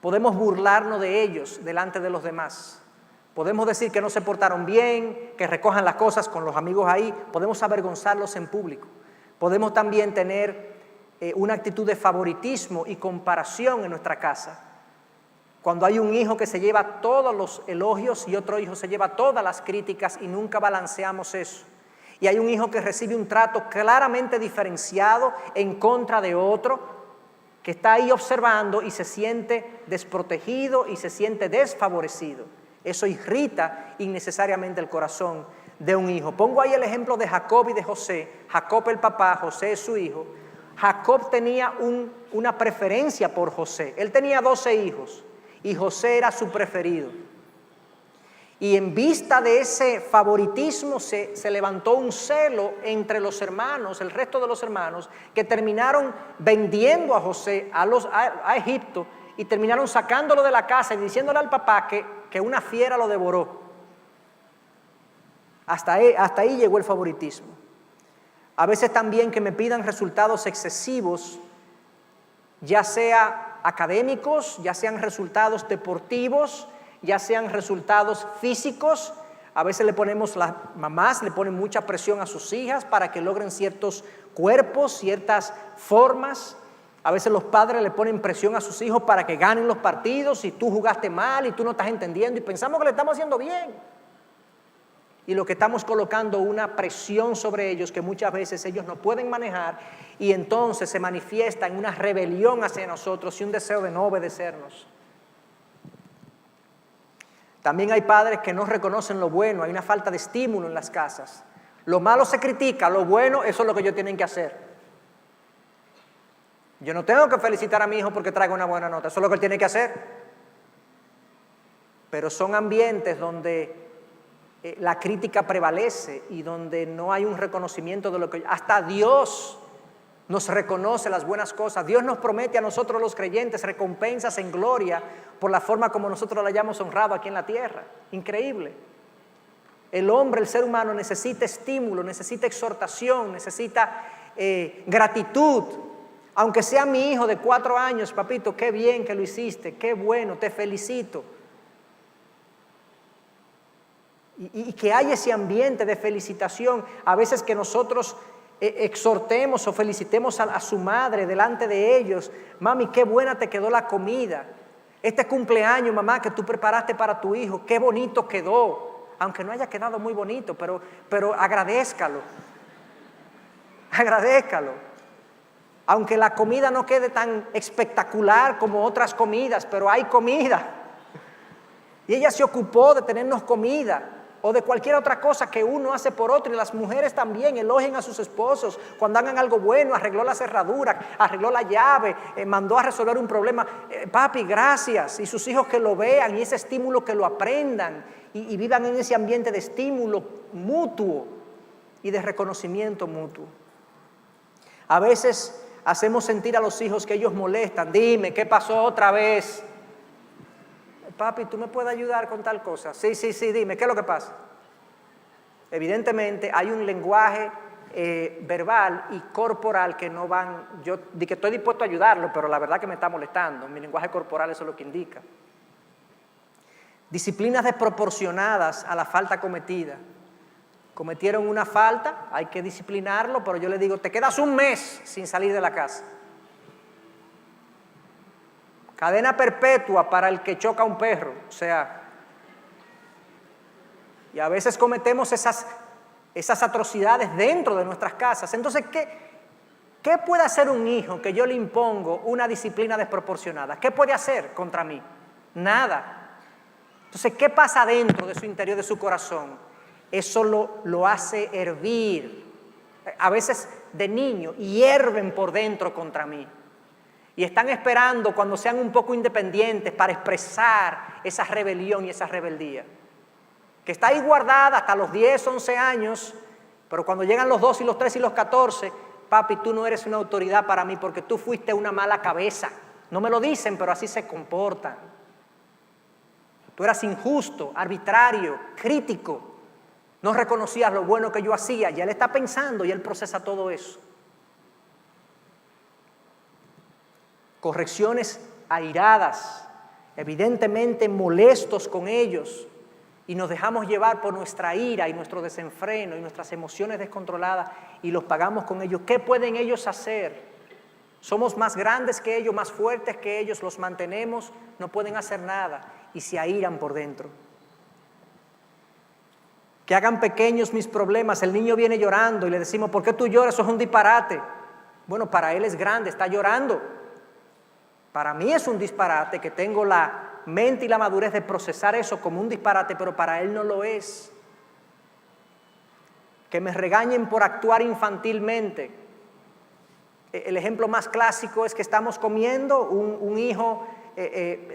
podemos burlarnos de ellos delante de los demás, podemos decir que no se portaron bien, que recojan las cosas con los amigos ahí, podemos avergonzarlos en público. Podemos también tener una actitud de favoritismo y comparación en nuestra casa. Cuando hay un hijo que se lleva todos los elogios y otro hijo se lleva todas las críticas y nunca balanceamos eso. Y hay un hijo que recibe un trato claramente diferenciado en contra de otro, que está ahí observando y se siente desprotegido y se siente desfavorecido. Eso irrita innecesariamente el corazón de un hijo. Pongo ahí el ejemplo de Jacob y de José. Jacob el papá, José es su hijo. Jacob tenía una preferencia por José. Él tenía 12 hijos y José era su preferido. Y en vista de ese favoritismo se levantó un celo entre los hermanos, el resto de los hermanos, que terminaron vendiendo a José a Egipto y terminaron sacándolo de la casa y diciéndole al papá que una fiera lo devoró. Hasta ahí llegó el favoritismo. A veces también que me pidan resultados excesivos, ya sea académicos, ya sean resultados deportivos, ya sean resultados físicos. A veces las mamás le ponen mucha presión a sus hijas para que logren ciertos cuerpos, ciertas formas. A veces los padres le ponen presión a sus hijos para que ganen los partidos y tú jugaste mal y tú no estás entendiendo y pensamos que le estamos haciendo bien. Y lo que estamos colocando una presión sobre ellos que muchas veces ellos no pueden manejar y entonces se manifiesta en una rebelión hacia nosotros y un deseo de no obedecernos. También hay padres que no reconocen lo bueno, hay una falta de estímulo en las casas. Lo malo se critica, lo bueno, eso es lo que ellos tienen que hacer. Yo no tengo que felicitar a mi hijo porque traiga una buena nota, eso es lo que él tiene que hacer. Pero son ambientes donde la crítica prevalece y donde no hay un reconocimiento de lo que... Hasta Dios nos reconoce las buenas cosas. Dios nos promete a nosotros los creyentes recompensas en gloria por la forma como nosotros la hayamos honrado aquí en la tierra. Increíble. El hombre, el ser humano necesita estímulo, necesita exhortación, necesita gratitud. Aunque sea mi hijo de 4 años, papito, qué bien que lo hiciste, qué bueno, te felicito. Y que haya ese ambiente de felicitación. A veces que nosotros exhortemos o felicitemos a su madre delante de ellos. Mami, qué buena te quedó la comida. Este cumpleaños, mamá, que tú preparaste para tu hijo, qué bonito quedó. Aunque no haya quedado muy bonito, pero agradézcalo. Agradézcalo. Aunque la comida no quede tan espectacular como otras comidas, pero hay comida. Y ella se ocupó de tenernos comida. O de cualquier otra cosa que uno hace por otro. Y las mujeres también elogien a sus esposos cuando hagan algo bueno. Arregló la cerradura, arregló la llave, mandó a resolver un problema. Papi, gracias. Y sus hijos que lo vean y ese estímulo que lo aprendan y vivan en ese ambiente de estímulo mutuo y de reconocimiento mutuo. A veces hacemos sentir a los hijos que ellos molestan. Dime, ¿qué pasó otra vez? Papi, ¿tú me puedes ayudar con tal cosa? Sí, dime, ¿qué es lo que pasa? Evidentemente hay un lenguaje verbal y corporal que no van... Yo di que estoy dispuesto a ayudarlo, pero la verdad que me está molestando. Mi lenguaje corporal eso es lo que indica. Disciplinas desproporcionadas a la falta cometida. Cometieron una falta, hay que disciplinarlo, pero yo le digo, te quedas 1 mes sin salir de la casa. Cadena perpetua para el que choca a un perro. O sea, y a veces cometemos esas atrocidades dentro de nuestras casas. Entonces, ¿qué puede hacer un hijo que yo le impongo una disciplina desproporcionada? ¿Qué puede hacer contra mí? Nada. Entonces, ¿qué pasa dentro de su interior, de su corazón? Eso lo hace hervir. A veces de niño hierven por dentro contra mí. Y están esperando cuando sean un poco independientes para expresar esa rebelión y esa rebeldía. Que está ahí guardada hasta los 10, 11 años, pero cuando llegan los 12 y los 13 y los 14, papi, tú no eres una autoridad para mí porque tú fuiste una mala cabeza. No me lo dicen, pero así se comportan. Tú eras injusto, arbitrario, crítico. No reconocías lo bueno que yo hacía. Y él está pensando y él procesa todo eso. Correcciones airadas, evidentemente molestos con ellos, y nos dejamos llevar por nuestra ira y nuestro desenfreno y nuestras emociones descontroladas y los pagamos con ellos. ¿Qué pueden ellos hacer? Somos más grandes que ellos, más fuertes que ellos, los mantenemos, no pueden hacer nada y se airan por dentro. Que hagan pequeños mis problemas. El niño viene llorando y le decimos, ¿por qué tú lloras? Eso es un disparate. Bueno, para él es grande, está llorando. Para mí es un disparate, que tengo la mente y la madurez de procesar eso como un disparate, pero para él no lo es. Que me regañen por actuar infantilmente. El ejemplo más clásico es que estamos comiendo, un hijo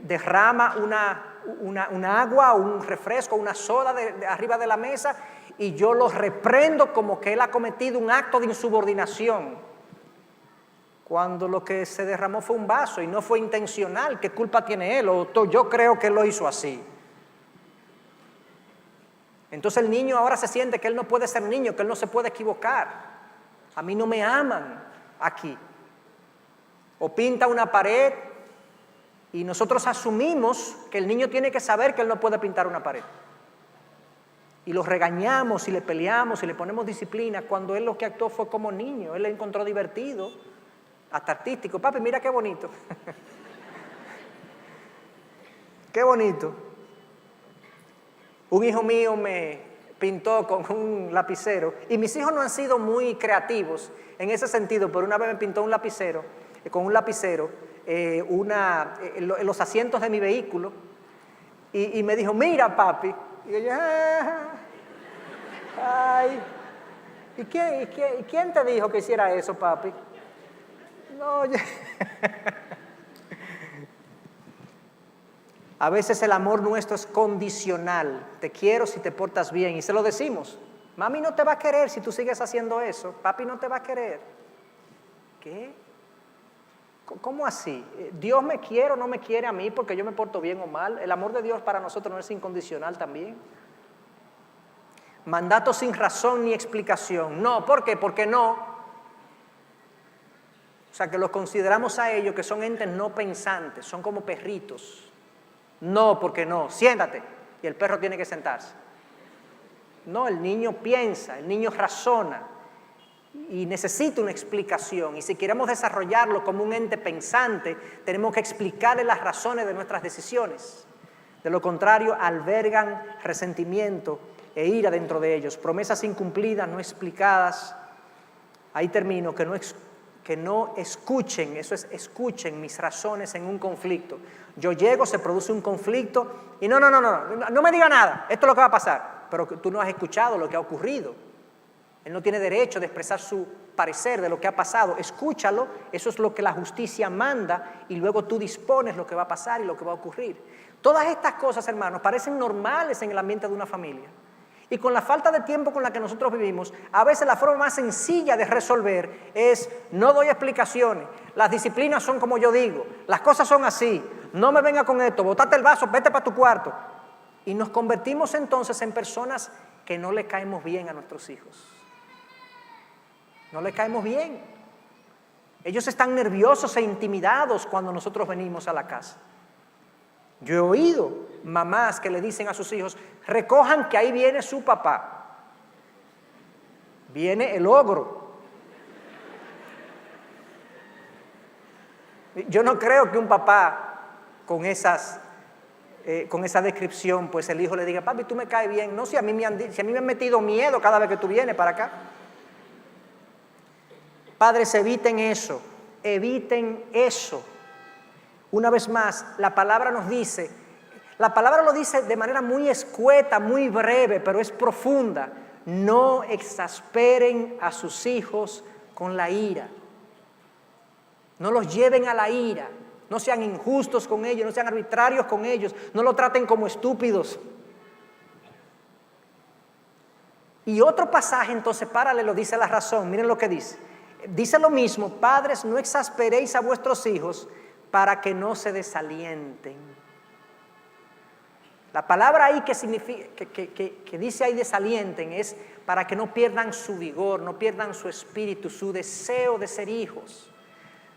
derrama una agua, un refresco, una soda de arriba de la mesa, y yo lo reprendo como que él ha cometido un acto de insubordinación, cuando lo que se derramó fue un vaso y no fue intencional. ¿Qué culpa tiene él? O yo creo que él lo hizo así. Entonces el niño ahora se siente que él no puede ser niño, que él no se puede equivocar. A mí no me aman aquí. O pinta una pared y nosotros asumimos que el niño tiene que saber que él no puede pintar una pared. Y lo regañamos y le peleamos y le ponemos disciplina, cuando él lo que actuó fue como niño. Él lo encontró divertido, hasta artístico. Papi, mira qué bonito. Qué bonito. Un hijo mío me pintó con un lapicero, y mis hijos no han sido muy creativos en ese sentido, pero una vez me pintó con un lapicero los asientos de mi vehículo, y me dijo, mira papi, y yo, ay, ¿y quién te dijo que hiciera eso, papi? No, A veces el amor nuestro es condicional. Te quiero si te portas bien. Y se lo decimos. Mami no te va a querer si tú sigues haciendo eso. Papi no te va a querer. ¿Qué? ¿Cómo así? ¿Dios me quiere o no me quiere a mí porque yo me porto bien o mal? El amor de Dios para nosotros no es incondicional también. Mandato sin razón ni explicación. No, ¿por qué? Porque no. O sea, que los consideramos a ellos que son entes no pensantes, son como perritos. No, porque no, siéntate. Y el perro tiene que sentarse. No, el niño piensa, el niño razona y necesita una explicación. Y si queremos desarrollarlo como un ente pensante, tenemos que explicarle las razones de nuestras decisiones. De lo contrario, albergan resentimiento e ira dentro de ellos, promesas incumplidas, no explicadas. Ahí termino, que no escuchen, eso es, escuchen mis razones en un conflicto. Yo llego, se produce un conflicto y no me diga nada, esto es lo que va a pasar, pero tú no has escuchado lo que ha ocurrido. Él no tiene derecho de expresar su parecer de lo que ha pasado. Escúchalo, eso es lo que la justicia manda, y luego tú dispones lo que va a pasar y lo que va a ocurrir. Todas estas cosas, hermanos, parecen normales en el ambiente de una familia. Y con la falta de tiempo con la que nosotros vivimos, a veces la forma más sencilla de resolver es: no doy explicaciones, las disciplinas son como yo digo, las cosas son así, no me venga con esto, botate el vaso, vete para tu cuarto. Y nos convertimos entonces en personas que no le caemos bien a nuestros hijos. No le caemos bien. Ellos están nerviosos e intimidados cuando nosotros venimos a la casa. Yo he oído mamás que le dicen a sus hijos: recojan que ahí viene su papá. Viene el ogro. Yo no creo que un papá con esa descripción, pues el hijo le diga: papi, tú me caes bien. No, si a mí me han metido miedo cada vez que tú vienes para acá. Padres, eviten eso. Eviten eso. Una vez más, la palabra lo dice de manera muy escueta, muy breve, pero es profunda. No exasperen a sus hijos con la ira. No los lleven a la ira. No sean injustos con ellos, no sean arbitrarios con ellos. No lo traten como estúpidos. Y otro pasaje, entonces, paralelo, dice la razón. Miren lo que dice. Dice lo mismo: padres, no exasperéis a vuestros hijos para que no se desalienten. La palabra ahí que significa, que dice ahí desalienten, es para que no pierdan su vigor, no pierdan su espíritu, su deseo de ser hijos,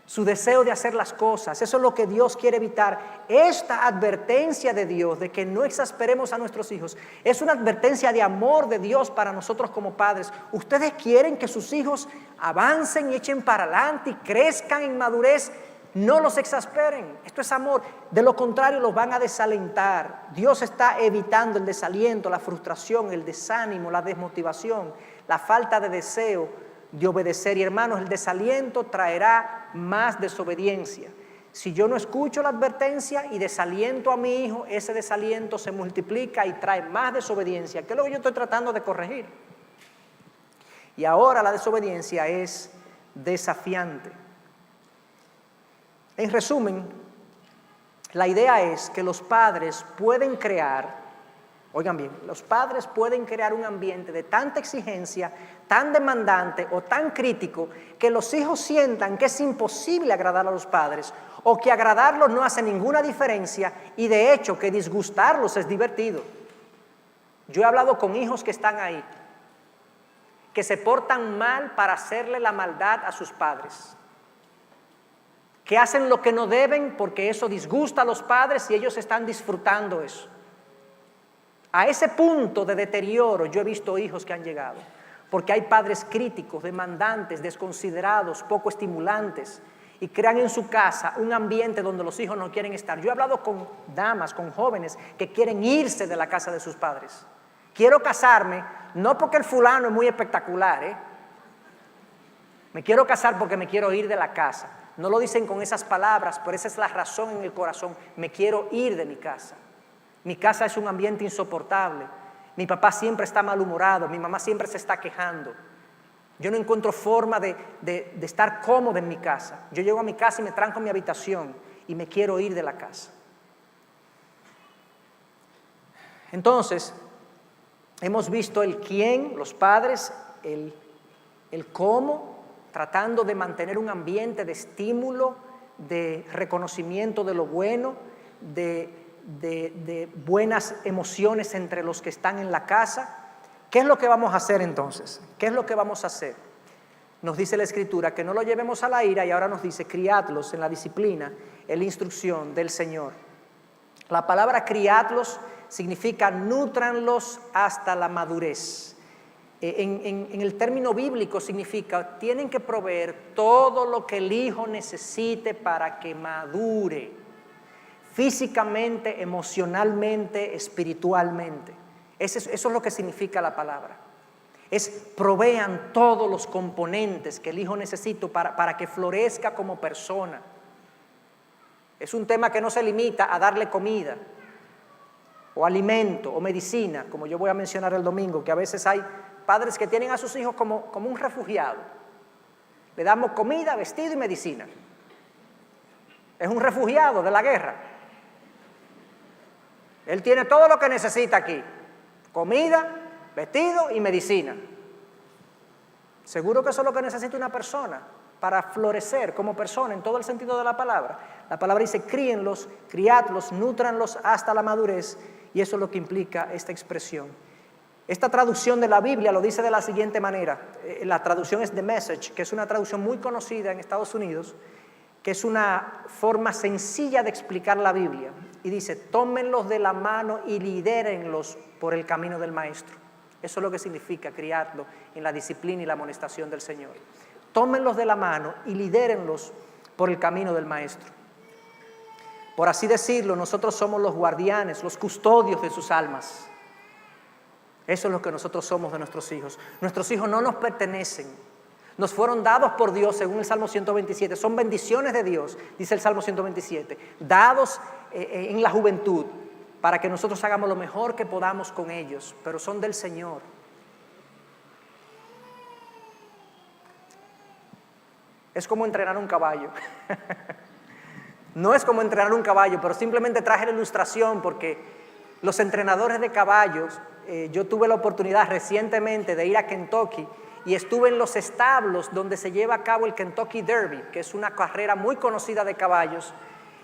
su deseo de hacer las cosas. Eso es lo que Dios quiere evitar. Esta advertencia de Dios de que no exasperemos a nuestros hijos es una advertencia de amor de Dios para nosotros como padres. Ustedes quieren que sus hijos avancen y echen para adelante y crezcan en madurez. No los exasperen, esto es amor. De lo contrario, los van a desalentar. Dios está evitando el desaliento, la frustración, el desánimo, la desmotivación, la falta de deseo de obedecer. Y hermanos, el desaliento traerá más desobediencia. Si yo no escucho la advertencia y desaliento a mi hijo, ese desaliento se multiplica y trae más desobediencia, que es lo que yo estoy tratando de corregir. Y ahora la desobediencia es desafiante. En resumen, la idea es que los padres pueden crear, oigan bien, los padres pueden crear un ambiente de tanta exigencia, tan demandante o tan crítico que los hijos sientan que es imposible agradar a los padres o que agradarlos no hace ninguna diferencia y de hecho que disgustarlos es divertido. Yo he hablado con hijos que están ahí, que se portan mal para hacerle la maldad a sus padres, que hacen lo que no deben porque eso disgusta a los padres y ellos están disfrutando eso. A ese punto de deterioro yo he visto hijos que han llegado, porque hay padres críticos, demandantes, desconsiderados, poco estimulantes, y crean en su casa un ambiente donde los hijos no quieren estar. Yo he hablado con damas, con jóvenes que quieren irse de la casa de sus padres. Quiero casarme, no porque el fulano es muy espectacular, me quiero casar porque me quiero ir de la casa. No lo dicen con esas palabras, pero esa es la razón en el corazón. Me quiero ir de mi casa. Mi casa es un ambiente insoportable. Mi papá siempre está malhumorado, mi mamá siempre se está quejando. Yo no encuentro forma de estar cómodo en mi casa. Yo llego a mi casa y me tranco en mi habitación y me quiero ir de la casa. Entonces, hemos visto el quién, los padres, el cómo, tratando de mantener un ambiente de estímulo, de reconocimiento de lo bueno, de buenas emociones entre los que están en la casa. ¿Qué es lo que vamos a hacer entonces? ¿Qué es lo que vamos a hacer? Nos dice la Escritura que no lo llevemos a la ira y ahora nos dice criadlos en la disciplina, en la instrucción del Señor. La palabra criadlos significa nútranlos hasta la madurez. En el término bíblico significa tienen que proveer todo lo que el hijo necesite para que madure, físicamente, emocionalmente, espiritualmente. Eso es lo que significa la palabra. Es provean todos los componentes que el hijo necesita para que florezca como persona. Es un tema que no se limita a darle comida o alimento o medicina, como yo voy a mencionar el domingo, que a veces hay padres que tienen a sus hijos como un refugiado. Le damos comida, vestido y medicina. Es un refugiado de la guerra. Él tiene todo lo que necesita aquí. Comida, vestido y medicina. Seguro que eso es lo que necesita una persona para florecer como persona en todo el sentido de la palabra. La palabra dice críenlos, criadlos, nútranlos hasta la madurez, y eso es lo que implica esta expresión. Esta traducción de la Biblia lo dice de la siguiente manera. La traducción es The Message, que es una traducción muy conocida en Estados Unidos, que es una forma sencilla de explicar la Biblia. Y dice, tómenlos de la mano y lidérenlos por el camino del Maestro. Eso es lo que significa criarlo en la disciplina y la amonestación del Señor. Tómenlos de la mano y lidérenlos por el camino del Maestro. Por así decirlo, nosotros somos los guardianes, los custodios de sus almas. Eso es lo que nosotros somos de nuestros hijos. Nuestros hijos no nos pertenecen. Nos fueron dados por Dios según el Salmo 127. Son bendiciones de Dios, dice el Salmo 127. Dados en la juventud para que nosotros hagamos lo mejor que podamos con ellos. Pero son del Señor. Es como entrenar un caballo. No es como entrenar un caballo, pero simplemente traje la ilustración porque los entrenadores de caballos, yo tuve la oportunidad recientemente de ir a Kentucky y estuve en los establos donde se lleva a cabo el Kentucky Derby, que es una carrera muy conocida de caballos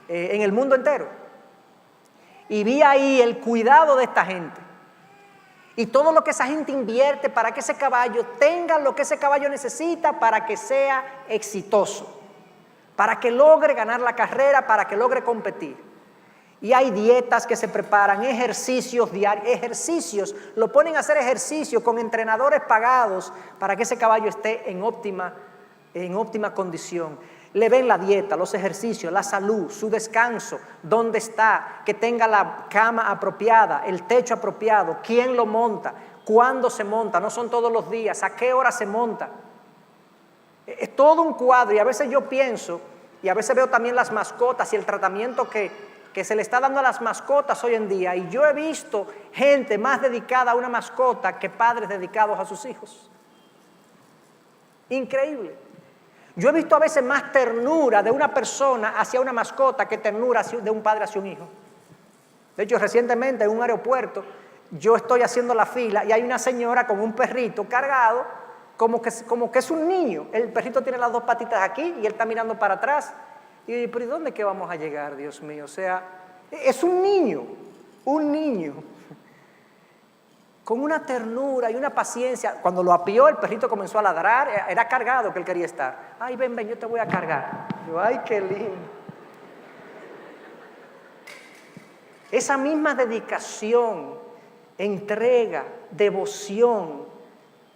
en el mundo entero. Y vi ahí el cuidado de esta gente y todo lo que esa gente invierte para que ese caballo tenga lo que ese caballo necesita para que sea exitoso, para que logre ganar la carrera, para que logre competir. Y hay dietas que se preparan, ejercicios diarios, ejercicios, lo ponen a hacer ejercicio con entrenadores pagados para que ese caballo esté en óptima condición. Le ven la dieta, los ejercicios, la salud, su descanso, dónde está, que tenga la cama apropiada, el techo apropiado, quién lo monta, cuándo se monta, no son todos los días, a qué hora se monta. Es todo un cuadro y a veces yo pienso, y a veces veo también las mascotas y el tratamiento que se le está dando a las mascotas hoy en día, y yo he visto gente más dedicada a una mascota que padres dedicados a sus hijos. Increíble. Yo he visto a veces más ternura de una persona hacia una mascota que ternura de un padre hacia un hijo. De hecho, recientemente en un aeropuerto, yo estoy haciendo la fila y hay una señora con un perrito cargado, como que es un niño. El perrito tiene las dos patitas aquí y él está mirando para atrás. Y yo digo, pero ¿y dónde que vamos a llegar, Dios mío? O sea, es un niño, con una ternura y una paciencia. Cuando lo apió, el perrito comenzó a ladrar, era cargado que él quería estar. Ay, ven, yo te voy a cargar. Yo, ay, qué lindo. Esa misma dedicación, entrega, devoción,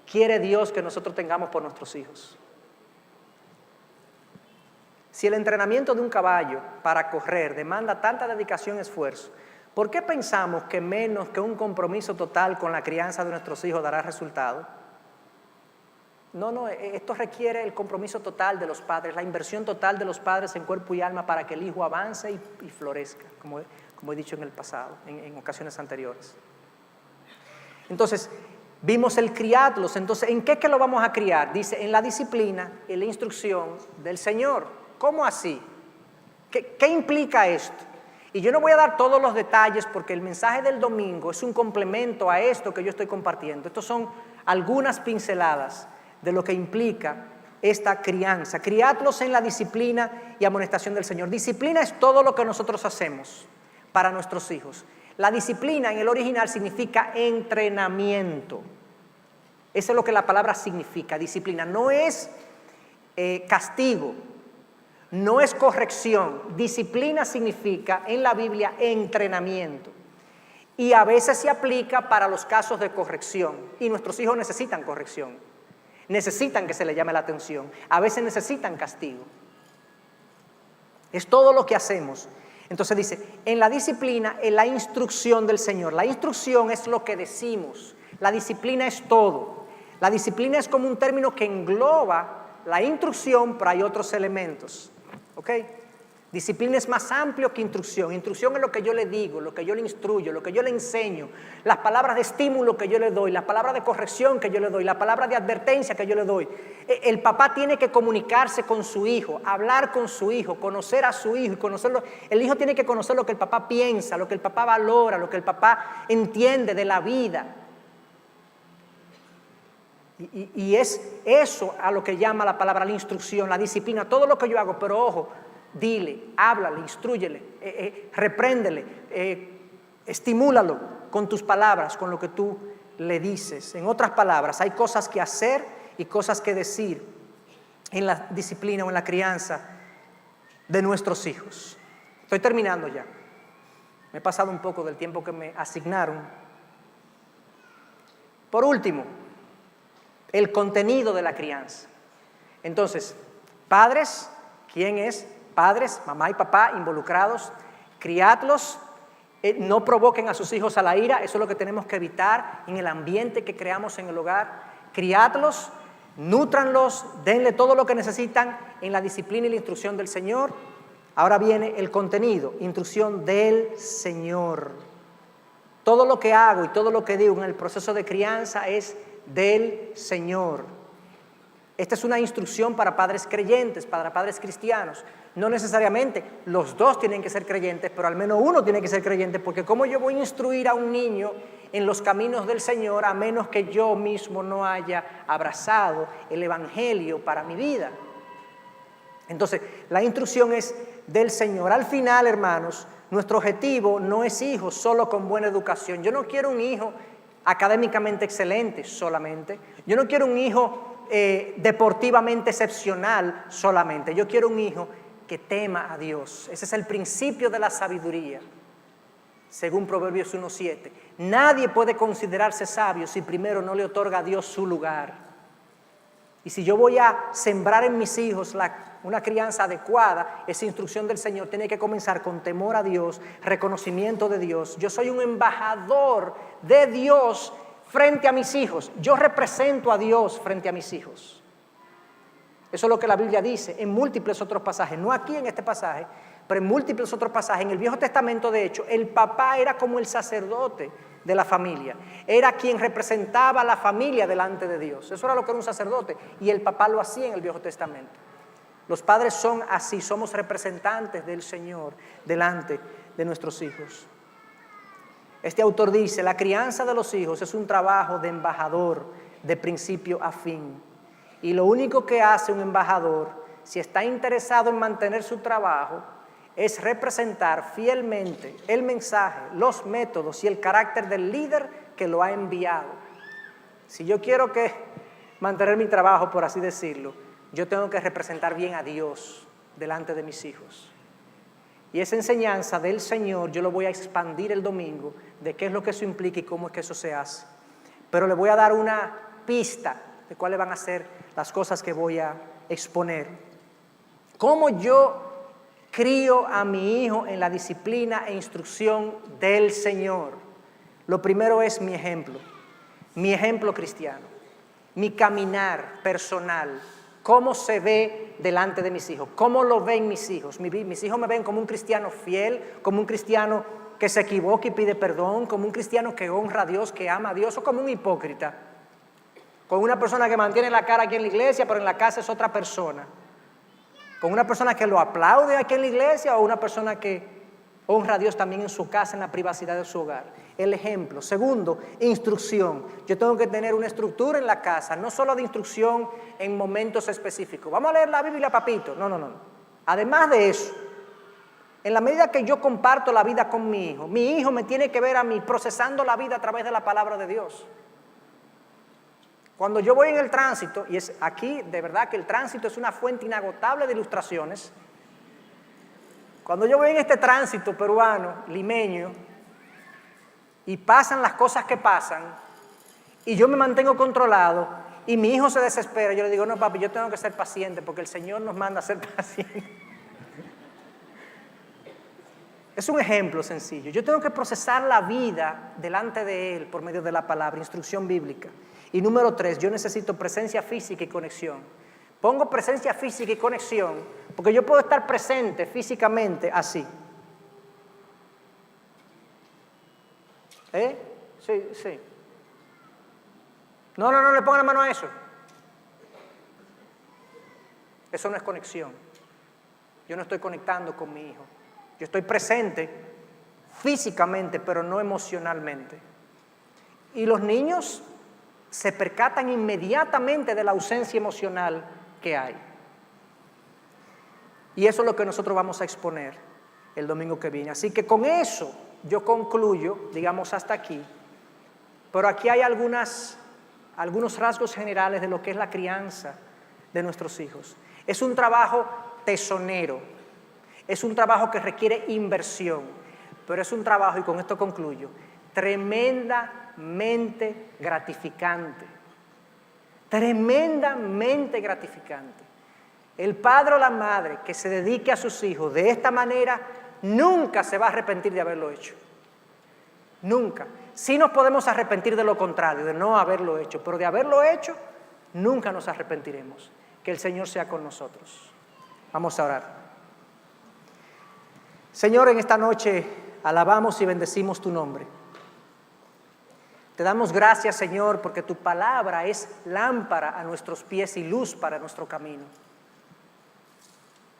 quiere Dios que nosotros tengamos por nuestros hijos. Si el entrenamiento de un caballo para correr demanda tanta dedicación y esfuerzo, ¿por qué pensamos que menos que un compromiso total con la crianza de nuestros hijos dará resultado? No, esto requiere el compromiso total de los padres, la inversión total de los padres en cuerpo y alma para que el hijo avance y florezca, como he dicho en el pasado, en ocasiones anteriores. Entonces, vimos el criarlos. Entonces, ¿en qué que lo vamos a criar? Dice, en la disciplina y la instrucción del Señor. ¿Cómo así? ¿Qué implica esto? Y yo no voy a dar todos los detalles porque el mensaje del domingo es un complemento a esto que yo estoy compartiendo. Estos son algunas pinceladas de lo que implica esta crianza. Criadlos en la disciplina y amonestación del Señor. Disciplina es todo lo que nosotros hacemos para nuestros hijos. La disciplina en el original significa entrenamiento. Eso es lo que la palabra significa, disciplina. No es castigo, no es corrección. Disciplina significa en la Biblia entrenamiento. Y a veces se aplica para los casos de corrección. Y nuestros hijos necesitan corrección. Necesitan que se les llame la atención. A veces necesitan castigo. Es todo lo que hacemos. Entonces dice, en la disciplina, en la instrucción del Señor. La instrucción es lo que decimos. La disciplina es todo. La disciplina es como un término que engloba la instrucción, pero hay otros elementos. ¿Ok? Disciplina es más amplio que instrucción. Instrucción es lo que yo le digo, lo que yo le instruyo, lo que yo le enseño, las palabras de estímulo que yo le doy, las palabras de corrección que yo le doy, las palabras de advertencia que yo le doy. El papá tiene que comunicarse con su hijo, hablar con su hijo, conocer a su hijo y conocerlo. El hijo tiene que conocer lo que el papá piensa, lo que el papá valora, lo que el papá entiende de la vida. Y es eso a lo que llama la palabra la instrucción, la disciplina, todo lo que yo hago, pero ojo, dile, háblale, instrúyele, repréndele, estimúlalo con tus palabras, con lo que tú le dices. En otras palabras, hay cosas que hacer y cosas que decir en la disciplina o en la crianza de nuestros hijos. Estoy terminando ya. Me he pasado un poco del tiempo que me asignaron. Por último, el contenido de la crianza. Entonces, padres, ¿quién es? Padres, mamá y papá involucrados, criadlos, no provoquen a sus hijos a la ira, eso es lo que tenemos que evitar en el ambiente que creamos en el hogar. Criadlos, nútranlos, denle todo lo que necesitan en la disciplina y la instrucción del Señor. Ahora viene el contenido, instrucción del Señor. Todo lo que hago y todo lo que digo en el proceso de crianza es del Señor. Esta es una instrucción para padres creyentes, para padres cristianos. No necesariamente los dos tienen que ser creyentes, pero al menos uno tiene que ser creyente, porque ¿cómo yo voy a instruir a un niño en los caminos del Señor a menos que yo mismo no haya abrazado el Evangelio para mi vida? Entonces, la instrucción es del Señor. Al final, hermanos, nuestro objetivo no es hijos solo con buena educación. Yo no quiero un hijo académicamente excelente solamente. Yo no quiero un hijo deportivamente excepcional solamente. Yo quiero un hijo que tema a Dios. Ese es el principio de la sabiduría, según Proverbios 1:7. Nadie puede considerarse sabio si primero no le otorga a Dios su lugar. Y si yo voy a sembrar en mis hijos una crianza adecuada, esa instrucción del Señor tiene que comenzar con temor a Dios, reconocimiento de Dios. Yo soy un embajador de Dios frente a mis hijos. Yo represento a Dios frente a mis hijos. Eso es lo que la Biblia dice en múltiples otros pasajes. No aquí en este pasaje, pero en múltiples otros pasajes. En el Viejo Testamento, de hecho, el papá era como el sacerdote de la familia. Era quien representaba a la familia delante de Dios. Eso era lo que era un sacerdote. Y el papá lo hacía en el Viejo Testamento. Los padres son así, somos representantes del Señor delante de nuestros hijos. Este autor dice, la crianza de los hijos es un trabajo de embajador de principio a fin. Y lo único que hace un embajador, si está interesado en mantener su trabajo, es representar fielmente el mensaje, los métodos y el carácter del líder que lo ha enviado. Si yo quiero mantener mi trabajo, por así decirlo, yo tengo que representar bien a Dios delante de mis hijos. Y esa enseñanza del Señor yo lo voy a expandir el domingo de qué es lo que eso implica y cómo es que eso se hace. Pero le voy a dar una pista de cuáles van a ser las cosas que voy a exponer. ¿Cómo yo crío a mi hijo en la disciplina e instrucción del Señor? Lo primero es mi ejemplo cristiano, mi caminar personal. ¿Cómo se ve delante de mis hijos? ¿Cómo lo ven mis hijos? Mis hijos me ven como un cristiano fiel, como un cristiano que se equivoca y pide perdón, como un cristiano que honra a Dios, que ama a Dios, o como un hipócrita, con una persona que mantiene la cara aquí en la iglesia, pero en la casa es otra persona, con una persona que lo aplaude aquí en la iglesia o una persona que honra a Dios también en su casa, en la privacidad de su hogar. El ejemplo. Segundo, instrucción. Yo tengo que tener una estructura en la casa, no solo de instrucción en momentos específicos. Vamos a leer la Biblia, papito. No. Además de eso, en la medida que yo comparto la vida con mi hijo me tiene que ver a mí procesando la vida a través de la palabra de Dios. Cuando yo voy en el tránsito, y es aquí de verdad que el tránsito es una fuente inagotable de ilustraciones. Cuando yo voy en este tránsito peruano, limeño, y pasan las cosas que pasan, y yo me mantengo controlado, y mi hijo se desespera, yo le digo, no papi, yo tengo que ser paciente, porque el Señor nos manda a ser pacientes. Es un ejemplo sencillo. Yo tengo que procesar la vida delante de Él por medio de la palabra, instrucción bíblica. Y número 3, yo necesito presencia física y conexión. Pongo presencia física y conexión porque yo puedo estar presente físicamente así. Sí. No le pongan la mano a eso. Eso no es conexión. Yo no estoy conectando con mi hijo. Yo estoy presente físicamente, pero no emocionalmente. Y los niños se percatan inmediatamente de la ausencia emocional que hay. Y eso es lo que nosotros vamos a exponer el domingo que viene. Así que con eso yo concluyo, digamos hasta aquí, pero aquí hay algunos rasgos generales de lo que es la crianza de nuestros hijos. Es un trabajo tesonero, es un trabajo que requiere inversión, pero es un trabajo, y con esto concluyo, tremendamente gratificante. Tremendamente gratificante. El padre o la madre que se dedique a sus hijos de esta manera nunca se va a arrepentir de haberlo hecho. Nunca. Sí nos podemos arrepentir de lo contrario, de no haberlo hecho, pero de haberlo hecho nunca nos arrepentiremos. Que el Señor sea con nosotros. Vamos a orar. Señor, en esta noche alabamos y bendecimos tu nombre. Te damos gracias, Señor, porque tu palabra es lámpara a nuestros pies y luz para nuestro camino.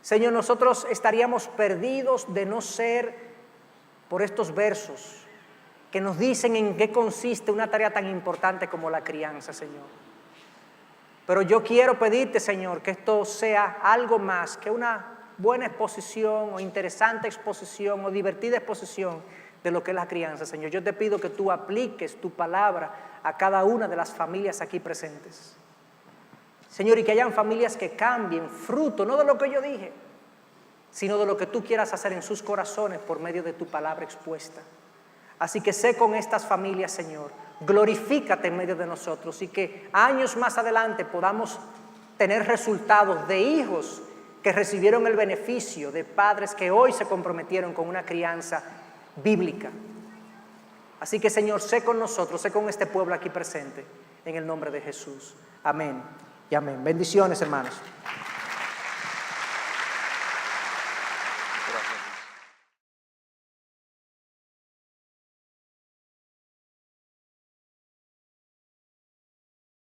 Señor, nosotros estaríamos perdidos de no ser por estos versos que nos dicen en qué consiste una tarea tan importante como la crianza, Señor. Pero yo quiero pedirte, Señor, que esto sea algo más que una buena exposición o interesante exposición o divertida exposición de lo que es la crianza, Señor. Yo te pido que tú apliques tu palabra a cada una de las familias aquí presentes. Señor, y que hayan familias que cambien fruto, no de lo que yo dije, sino de lo que tú quieras hacer en sus corazones por medio de tu palabra expuesta. Así que sé con estas familias, Señor, glorifícate en medio de nosotros y que años más adelante podamos tener resultados de hijos que recibieron el beneficio de padres que hoy se comprometieron con una crianza bíblica. Así que, Señor, sé con nosotros, sé con este pueblo aquí presente, en el nombre de Jesús. Amén y amén. Bendiciones, hermanos.